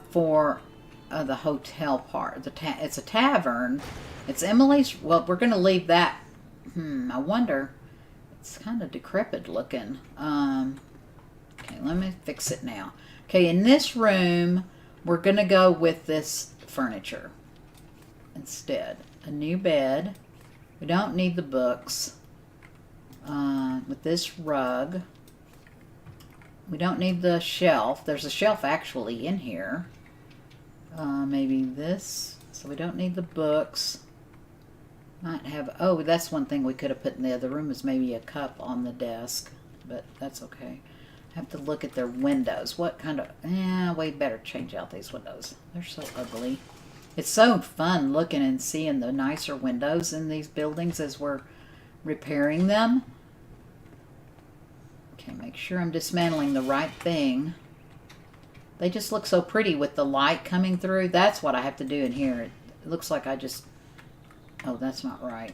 for the hotel part. It's a tavern. It's Emily's. Well, we're going to leave that. I wonder. It's kind of decrepit looking. Okay, let me fix it now. Okay, in this room, we're going to go with this furniture instead. A new bed. We don't need the books. With this rug. We don't need the shelf. There's a shelf actually in here. Maybe this. So we don't need the books. Might have... Oh, that's one thing we could have put in the other room is maybe a cup on the desk. But that's okay. Have to look at their windows. What kind of... we better change out these windows. They're so ugly. It's so fun looking and seeing the nicer windows in these buildings as we're repairing them. Okay, make sure I'm dismantling the right thing. They just look so pretty with the light coming through. That's what I have to do in here. It looks like I just... Oh, that's not right.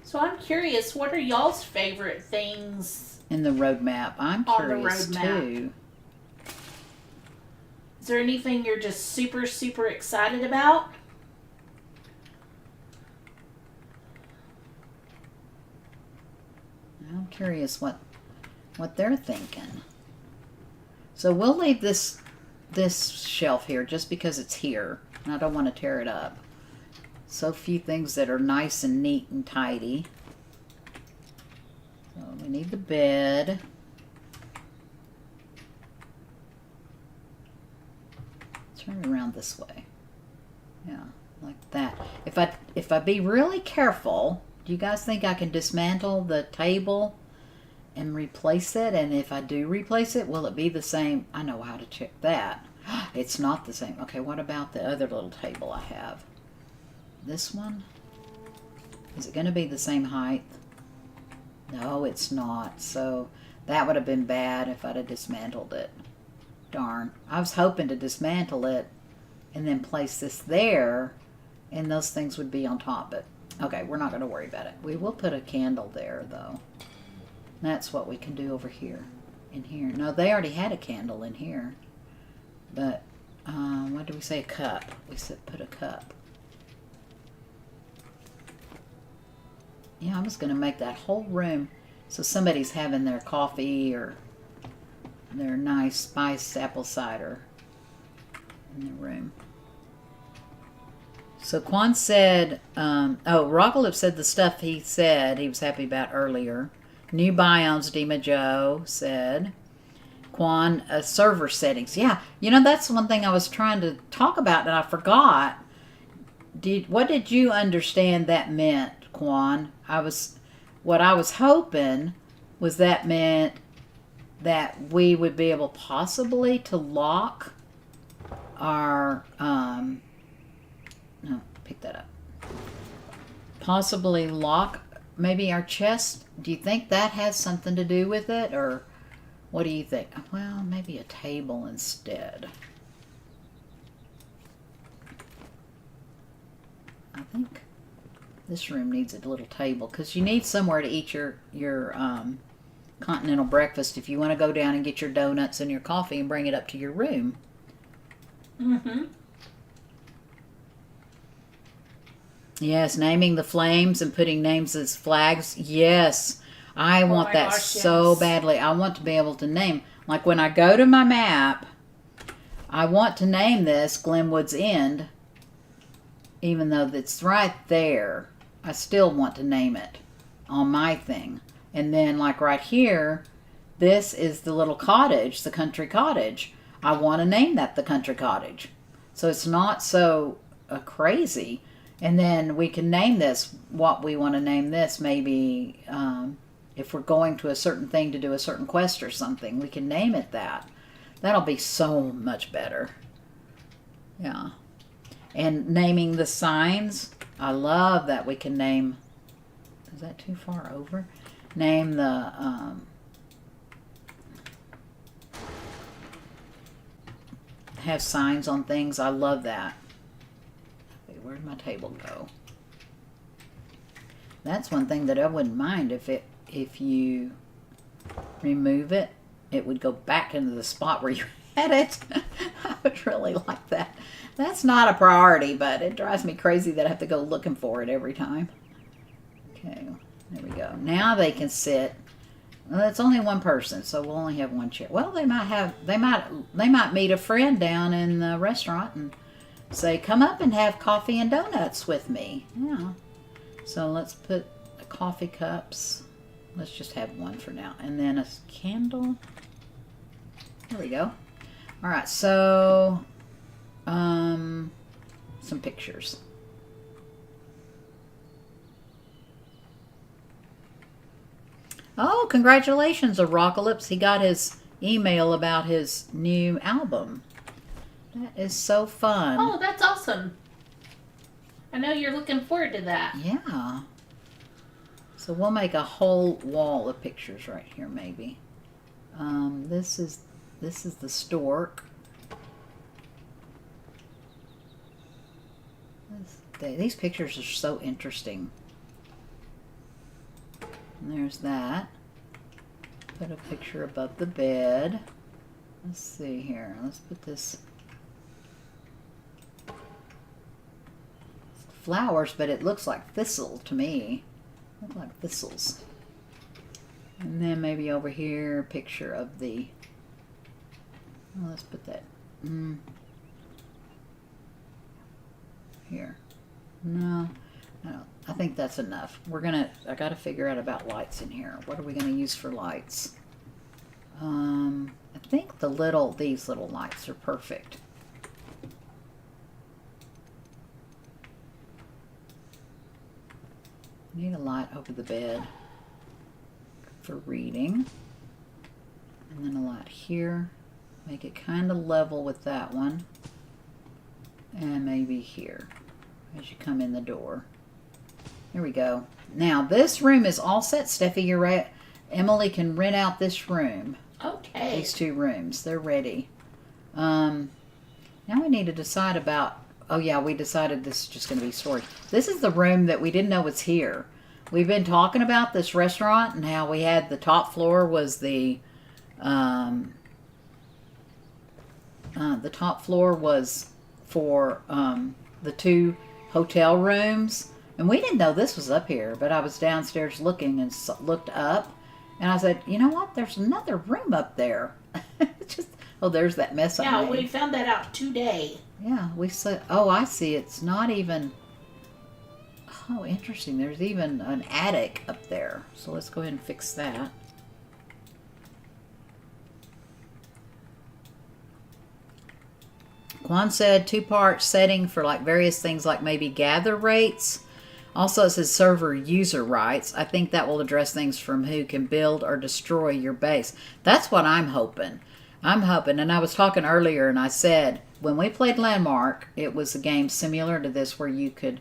So I'm curious, what are y'all's favorite things in the roadmap? I'm curious too. Is there anything you're just super, super excited about? I'm curious what they're thinking. So we'll leave this shelf here just because it's here. And I don't want to tear it up. So few things that are nice and neat and tidy. So we need the bed. Turn it around this way. Yeah, like that. If I be really careful, do you guys think I can dismantle the table and replace it? And if I do replace it, will it be the same? I know how to check that. It's not the same. Okay, what about the other little table I have? This one? Is it going to be the same height? No, it's not. So That would have been bad if I'd have dismantled it. Darn. I was hoping to dismantle it and then place this there, and those things would be on top. But, okay, we're not going to worry about it. We will put a candle there, though. That's what we can do over here. In here. No, they already had a candle in here. But, what do we say? A cup. We said put a cup. Yeah, I was going to make that whole room so somebody's having their coffee or their nice spiced apple cider in the room. So Quan said, Rockalip said the stuff he said he was happy about earlier. New biomes, Dima Joe said. Quan, server settings. Yeah, you know, that's one thing I was trying to talk about and I forgot. What did you understand that meant, Quan? What I was hoping was that meant that we would be able possibly to lock our, no, pick that up. Possibly lock maybe our chest. Do you think that has something to do with it, or what do you think? Well, maybe a table instead. I think this room needs a little table because you need somewhere to eat your continental breakfast if you want to go down and get your donuts and your coffee and bring it up to your room. Mm-hmm. Yes, naming the flames and putting names as flags. Yes, I want that so badly. I want to be able to name. Like when I go to my map, I want to name this Glennwood End. Even though it's right there, I still want to name it on my thing. And then like right here, this is the little cottage, the country cottage. I want to name that the country cottage. So it's not so crazy. And then we can name this what we want to name this. Maybe if we're going to a certain thing to do a certain quest or something, we can name it that. That'll be so much better. Yeah. And naming the signs. I love that we can name. Is that too far over? Name the have signs on things. I love that. Okay, where'd my table go? That's one thing that I wouldn't mind if you remove it, it would go back into the spot where you had it. I would really like that. That's not a priority, but it drives me crazy that I have to go looking for it every time. Okay, there we go. Now they can sit. Well, it's only one person, so we'll only have one chair. Well, they might meet a friend down in the restaurant and say, "Come up and have coffee and donuts with me." Yeah. So let's put the coffee cups. Let's just have one for now, and then a candle. There we go. All right, so some pictures. Oh, congratulations, Rockalypse. He got his email about his new album. That is so fun. Oh, that's awesome. I know you're looking forward to that. Yeah. So we'll make a whole wall of pictures right here, maybe. This is the stork. These pictures are so interesting. And there's that. Put a picture above the bed. Let's see here. Let's put this flowers, but it looks like thistle to me. Look like thistles. And then maybe over here, a picture of the. Well, let's put that here. No, I think that's enough. I got to figure out about lights in here. What are we gonna use for lights? I think these little lights are perfect. Need a light over the bed for reading. And then a light here. Make it kind of level with that one. And maybe here as you come in the door. There we go. Now this room is all set, Steffi. You're right. Emily can rent out this room. Okay. These 2 rooms. They're ready. Now we need to decide about... Oh, yeah, we decided this is just going to be storage. This is the room that we didn't know was here. We've been talking about this restaurant and how we had the top floor was the top floor was for the 2 hotel rooms. And we didn't know this was up here, but I was downstairs looking and looked up. And I said, you know what? There's another room up there. Just, oh, there's that mess I made. Yeah, we found that out today. Yeah, we said, oh, I see. It's not even, oh, interesting. There's even an attic up there. So let's go ahead and fix that. Quan said 2-part setting for like various things like maybe gather rates. Also, it says server user rights. I think that will address things from who can build or destroy your base. That's what I'm hoping. I'm hoping, and I was talking earlier, and I said when we played Landmark, it was a game similar to this where you could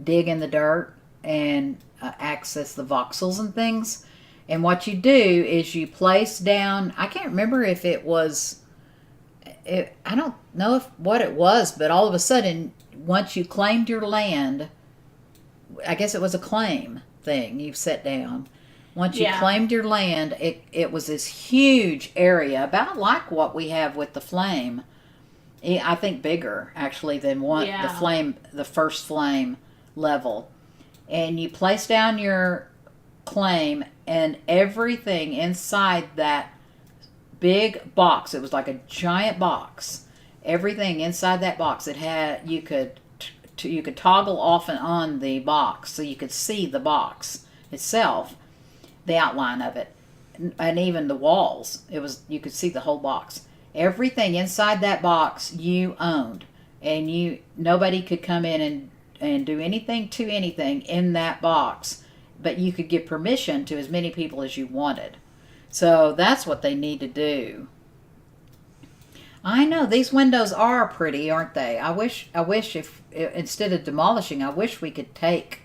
dig in the dirt and access the voxels and things. And what you do is you place down. I can't remember if it was. I don't know what it was, but all of a sudden, once you claimed your land, I guess it was a claim thing you've set down. Once you claimed your land, it was this huge area, about like what we have with the flame. I think bigger, actually, than the first flame level. And you place down your claim, and everything inside that big box, it was like a giant box. Everything inside that box, it had, you could toggle off and on the box so you could see the box itself, the outline of it, and even the walls. You could see the whole box. Everything inside that box you owned, and nobody could come in and do anything to anything in that box, but you could give permission to as many people as you wanted. So that's what they need to do. I know these windows are pretty, aren't they? I wish if instead of demolishing, I wish we could pick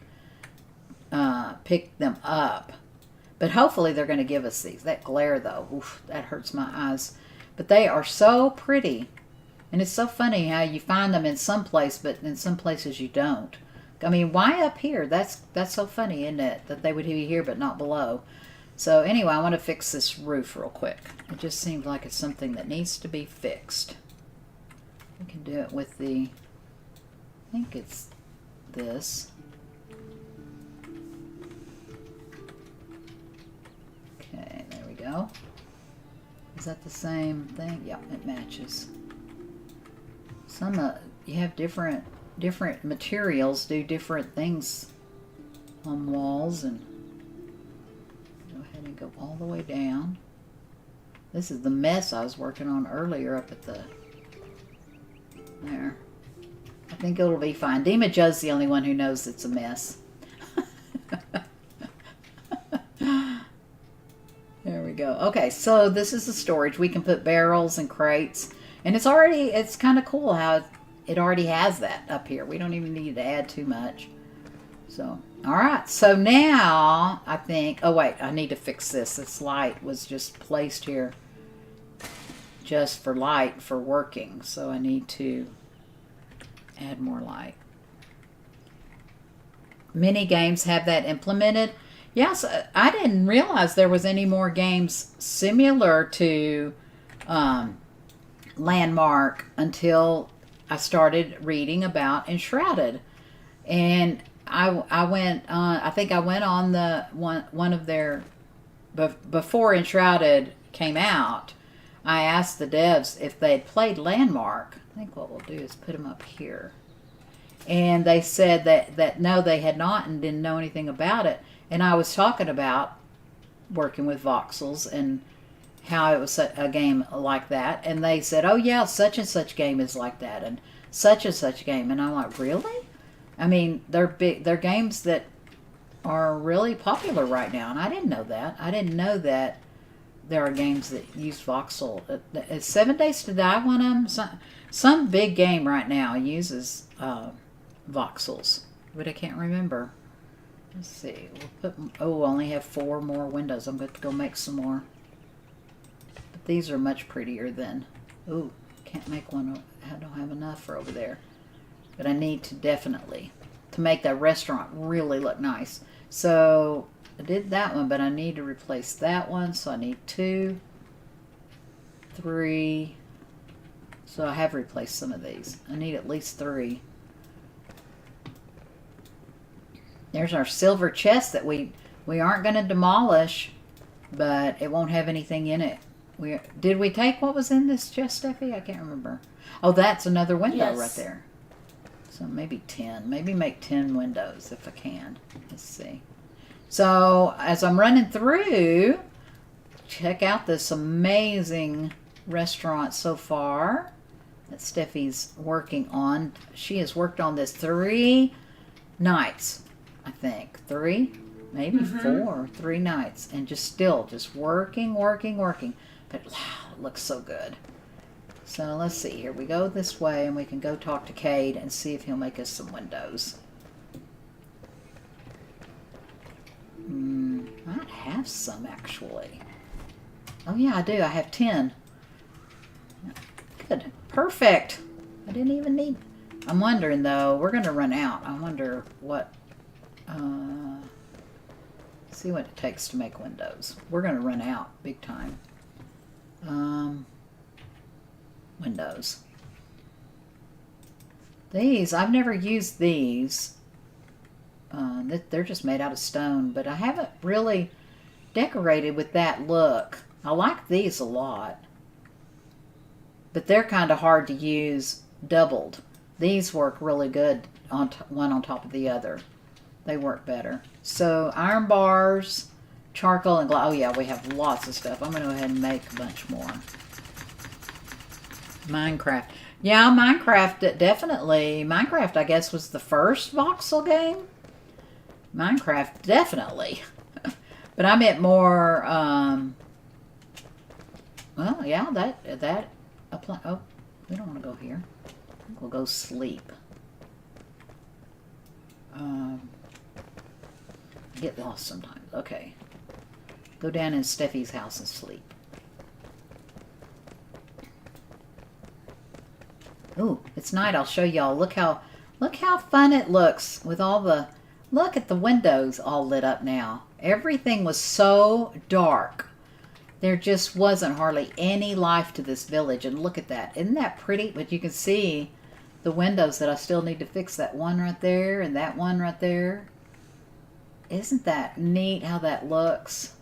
them up. But hopefully they're going to give us these. That glare though, oof, that hurts my eyes. But they are so pretty. And it's so funny how you find them in some place, but in some places you don't. I mean, why up here? That's so funny, isn't it? That they would be here but not below. So anyway, I want to fix this roof real quick. It just seems like it's something that needs to be fixed. We can do it with I think it's this. Okay, there we go. Is that the same thing? Yeah, it matches. Some you have different materials do different things on walls, and go ahead and go all the way down. This is the mess I was working on earlier up at there. I think it'll be fine. Dima Joe's the only one who knows it's a mess. There we go. Okay, so this is the storage. We can put barrels and crates. And it's kind of cool how it already has that up here. We don't even need to add too much. So, all right. So now I think, oh wait, I need to fix this. This light was just placed here just for light for working. So I need to add more light. Many games have that implemented. Yes, I didn't realize there was any more games similar to Landmark until I started reading about Enshrouded. And I went on, I think I went on the one of their, before Enshrouded came out, I asked the devs if they'd played Landmark. I think what we'll do is put them up here. And they said that no, they had not and didn't know anything about it. And I was talking about working with voxels and how it was a game like that. And they said, oh yeah, such and such game is like that, and such game. And I'm like, really? I mean, they're games that are really popular right now. And I didn't know that. I didn't know that there are games that use voxel. 7 Days to Die, one of them. Some big game right now uses voxels, but I can't remember. Let's see. We'll put. Oh, I only have 4 more windows. I'm going to go make some more. But these are much prettier than. Oh, can't make one. I don't have enough for over there. But I need to definitely to make that restaurant really look nice. So I did that one, but I need to replace that one. So I need 2, 3. So I have replaced some of these. I need at least 3. There's our silver chest that we aren't going to demolish, but it won't have anything in it. Did we take what was in this chest, Steffi? I can't remember. Oh, that's another window right there. So maybe 10. Maybe make 10 windows if I can. Let's see. So as I'm running through, check out this amazing restaurant so far that Steffi's working on. She has worked on this 3 nights, I think. 3, maybe 4, 3 nights, and just working. But wow, it looks so good. So let's see. Here we go this way, and we can go talk to Cade and see if he'll make us some windows. Might have some actually. Oh yeah, I do. I have 10. Good. Perfect. I didn't even need. I'm wondering though. We're going to run out. I wonder what. See what it takes to make windows. We're going to run out big time. Windows. These, I've never used these. They're just made out of stone, but I haven't really decorated with that look. I like these a lot, but they're kind of hard to use doubled. These work really good on one on top of the other. They work better. So iron bars, charcoal, and glass. Oh yeah, we have lots of stuff. I'm going to go ahead and make a bunch more. Minecraft. Yeah, Minecraft, definitely. Minecraft, I guess, was the first voxel game. Minecraft, definitely. But I meant more, well, yeah, that apply. Oh, we don't want to go here. I think we'll go sleep. Get lost sometimes. Okay. Go down in Steffi's house and sleep. Ooh, it's night. I'll show y'all. Look how fun it looks with all the. Look at the windows all lit up now. Everything was so dark. There just wasn't hardly any life to this village. And look at that. Isn't that pretty? But you can see the windows that I still need to fix. That one right there and that one right there. Isn't that neat how that looks?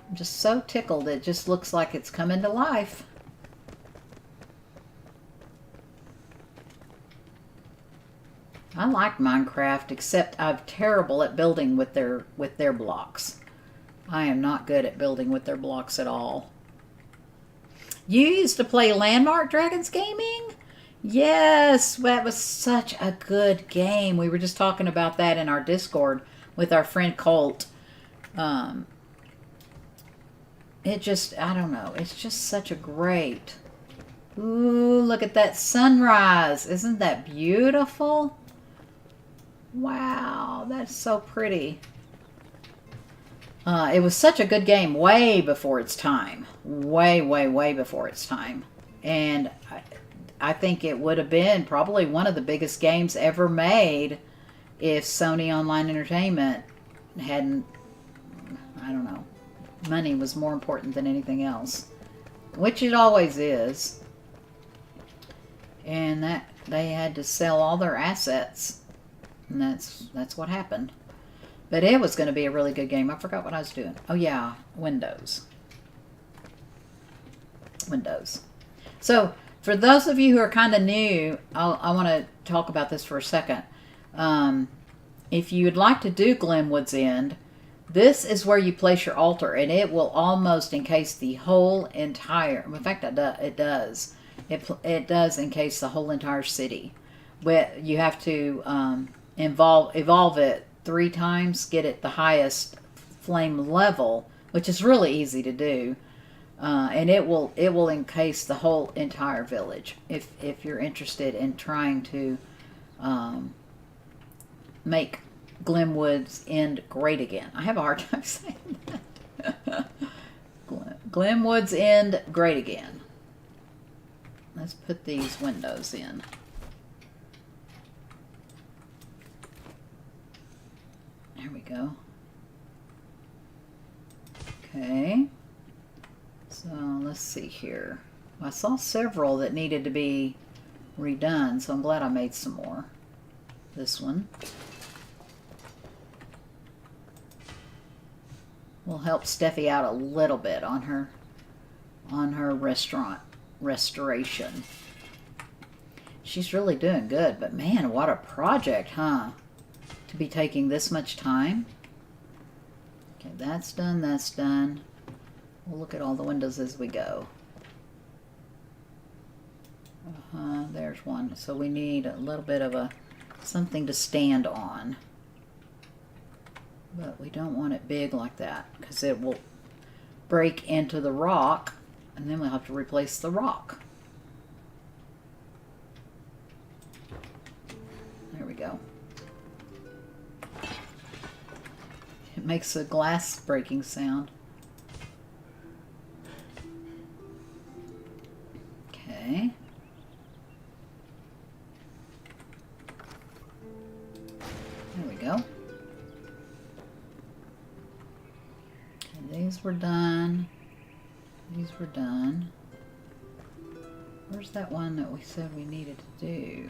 I'm just so tickled. It just looks like it's coming to life. I like Minecraft, except I'm terrible at building with their blocks. I am not good at building with their blocks at all. You used to play Landmark Dragons Gaming? Yes, that was such a good game. We were just talking about that in our Discord with our friend Colt. It just, I don't know. It's just such a great. Ooh, look at that sunrise. Isn't that beautiful? Wow, that's so pretty. It was such a good game way before its time. Way before its time. And I think it would have been probably one of the biggest games ever made if Sony Online Entertainment hadn't, I don't know, money was more important than anything else. Which it always is. And that they had to sell all their assets. And that's what happened. But it was going to be a really good game. I forgot what I was doing. Oh yeah, Windows. Windows. So for those of you who are kind of new, I want to talk about this for a second. If you would like to do Glennwood's End, this is where you place your altar, and it will almost encase the whole entire. In fact, it does. It does encase the whole entire city. But you have to evolve it 3 times, get it the highest flame level, which is really easy to do, and it will encase the whole entire village. If you're interested in trying to make Glennwood's End great again. I have a hard time saying that. Glennwood's End great again. Let's put these windows in. There we go. Okay. So let's see here. I saw several that needed to be redone, so I'm glad I made some more. This one will help Steffi out a little bit on her restaurant restoration. She's really doing good, but man, what a project, huh? To be taking this much time. Okay, that's done, that's done. We'll look at all the windows as we go. There's one. So we need a little bit of something to stand on. But we don't want it big like that, because it will break into the rock, and then we'll have to replace the rock. There we go. It makes a glass breaking sound. Okay. There we go. These were done. These were done. Where's that one that we said we needed to do?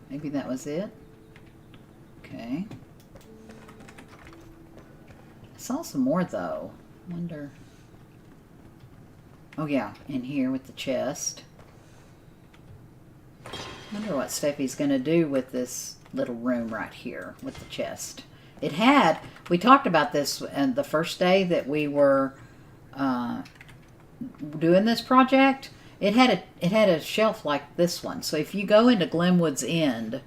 Maybe that was it? Okay. I saw some more though. Wonder. Oh yeah, in here with the chest. Wonder what Steffi's gonna do with this little room right here with the chest. It had, we talked about this the first day that we were doing this project. It had a shelf like this one. So if you go into Glennwood's End,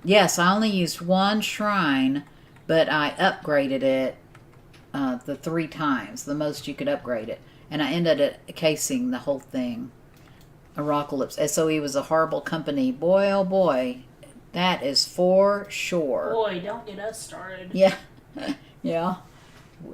yes, I only used one shrine, but I upgraded it the 3 times, the most you could upgrade it, and I ended up casing the whole thing. A Rockalypse. SOE was a horrible company. Boy, oh boy. That is for sure. Boy, don't get us started. Yeah. Yeah.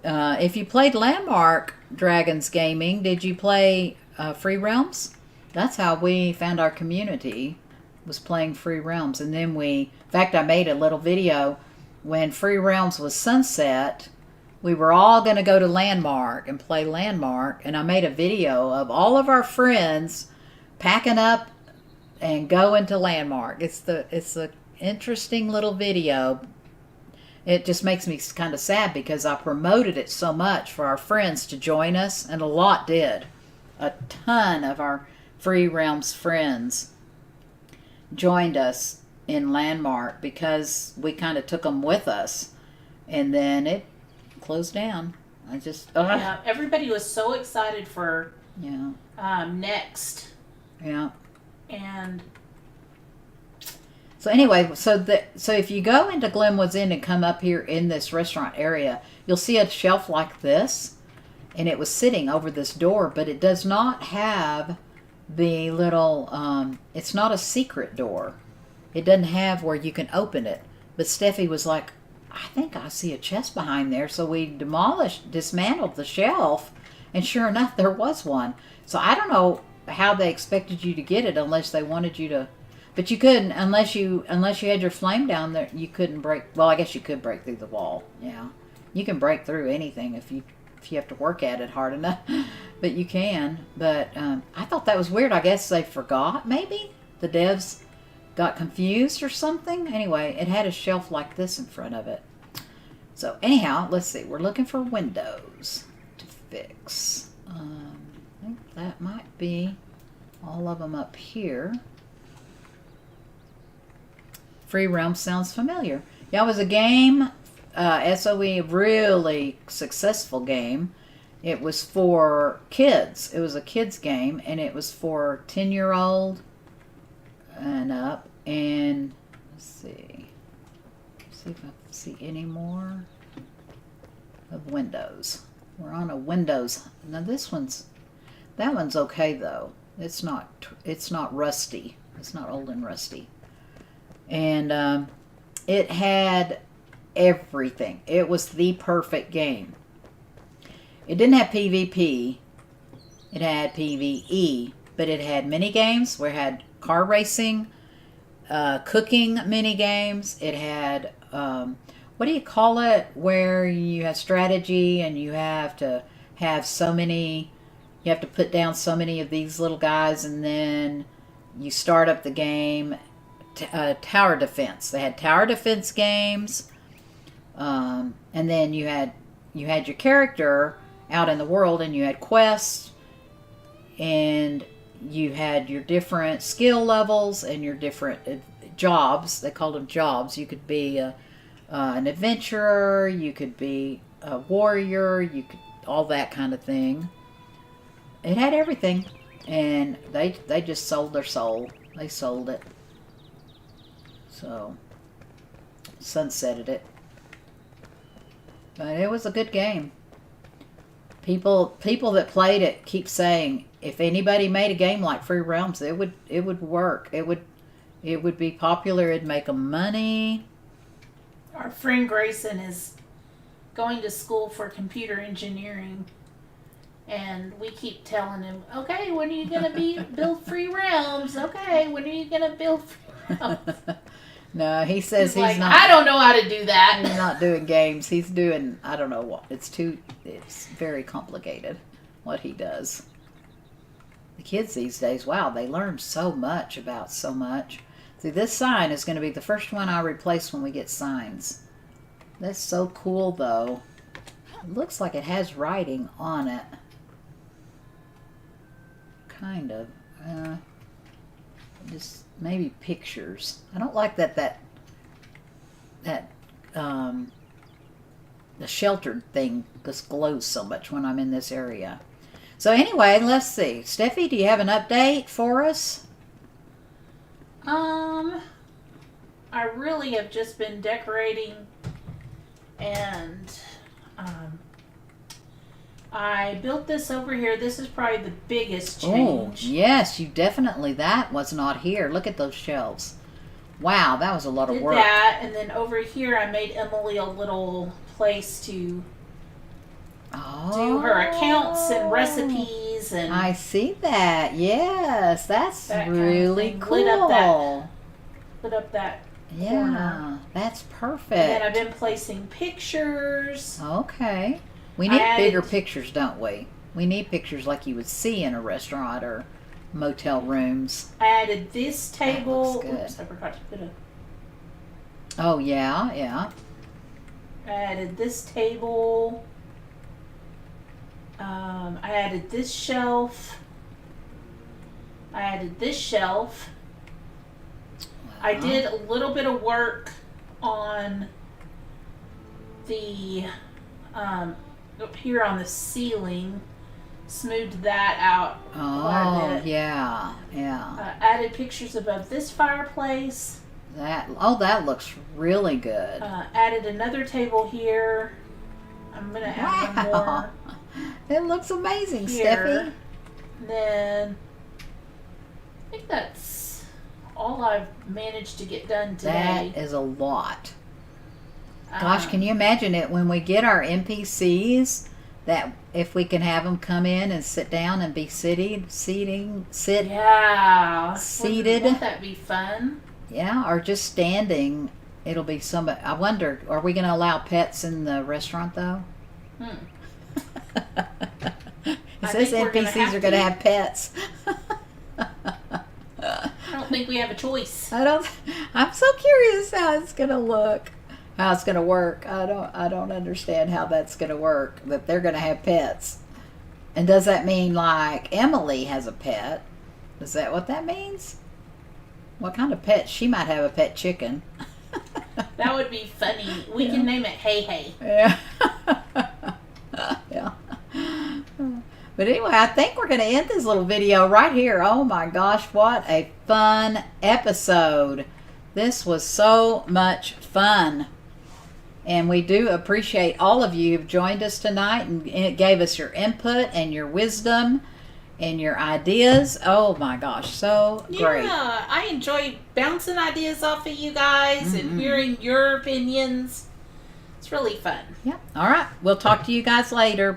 If you played Landmark Dragons Gaming, did you play Free Realms? That's how we found our community, was playing Free Realms. And then in fact, I made a little video when Free Realms was sunset. We were all going to go to Landmark and play Landmark. And I made a video of all of our friends packing up and going to Landmark. It's a interesting little video. It just makes me kind of sad because I promoted it so much for our friends to join us, and a lot did. A ton of our Free Realms friends joined us in Landmark because we kind of took them with us, and then it closed down. Yeah, everybody was so excited for next. Yeah. And so anyway, so if you go into Glennwood's End and come up here in this restaurant area, you'll see a shelf like this, and it was sitting over this door, but it does not have the little, it's not a secret door. It doesn't have where you can open it. But Steffi was like, I think I see a chest behind there. So we dismantled the shelf, and sure enough, there was one. So I don't know how they expected you to get it unless they wanted you to, but you couldn't unless you had your flame down there. You couldn't break. Well, I guess you could break through the wall. Yeah, you can break through anything if you have to work at it hard enough. But you can. But I thought that was weird. I guess they forgot. Maybe the devs got confused or something. Anyway, it had a shelf like this in front of it. So anyhow, let's see. We're looking for windows to fix. I think that might be all of them up here. Free Realm sounds familiar. Yeah, it was a game, SOE, really successful game. It was for kids. It was a kids game, and it was for 10-year-old and up. And let's see if I can see any more of windows. We're on a windows. Now that one's okay though. It's not rusty. It's not old and rusty. And it had everything. It was the perfect game. It didn't have PvP. It had PvE, but it had mini games where it had car racing, cooking mini games. It had what do you call it? Where you have strategy and you have to have so many. You have to put down so many of these little guys, and then you start up the game. Tower defense. They had tower defense games, and then you had your character out in the world, and you had quests, and you had your different skill levels and your different jobs. They called them jobs. You could be an adventurer, you could be a warrior, you could all that kind of thing. It had everything, and they just sold their soul. They sold it. So sunsetted it, but it was a good game. People that played it keep saying if anybody made a game like Free Realms, it would work. It would be popular. It'd make them money. Our friend Grayson is going to school for computer engineering, and we keep telling him, okay, when are you going to build Free Realms? Okay, when are you going to build Free Realms? No, he says he's like, not. I don't know how to do that. He's not doing games. He's doing, I don't know what. It's very complicated what he does. The kids these days, wow, they learn so much about so much. See, this sign is going to be the first one I replace when we get signs. That's so cool, though. It looks like it has writing on it. Kind of. Just maybe pictures. I don't like that the sheltered thing just glows so much when I'm in this area. So anyway, let's see. Steffi, do you have an update for us? I really have just been decorating, and I built this over here. This is probably the biggest change. Oh, yes, that was not here. Look at those shelves. Wow, that was a lot of work. That, and then over here I made Emily a little place to do her accounts and recipes. And I see that. Yes, that's that really kind of cool. Lit up that yeah, corner. That's perfect. And then I've been placing pictures. Okay. We need bigger pictures, don't we? We need pictures like you would see in a restaurant or motel rooms. I added this table. That looks good. Oops, I forgot to put a... Oh, yeah. I added this table. I added this shelf. I added this shelf. I did a little bit of work on the up here on the ceiling. Smoothed that out quite a bit. Yeah. Added pictures above this fireplace. That looks really good. Added another table here. I'm gonna add one more. It looks amazing, here. Steffi. Then I think that's all I've managed to get done today. That is a lot. Gosh, can you imagine it when we get our NPCs? That if we can have them come in and sit down and be seated. Yeah. Seated. Wouldn't that be fun? Yeah, or just standing. It'll be somebody. I wonder, are we going to allow pets in the restaurant though? It says NPCs are going to have pets. I don't think we have a choice. I'm so curious how it's going to look. How it's going to work. I don't understand how that's going to work. That they're going to have pets. And does that mean like Emily has a pet? Is that what that means? What kind of pet? She might have a pet chicken. That would be funny. We can name it Hey Hey. Yeah. Yeah. But anyway, I think we're going to end this little video right here. Oh my gosh, what a fun episode. This was so much fun. And we do appreciate all of you who've joined us tonight, and it gave us your input and your wisdom. and your ideas. Oh my gosh, so great. Yeah, I enjoy bouncing ideas off of you guys and hearing your opinions. It's really fun. Yeah. All right. We'll talk to you guys later.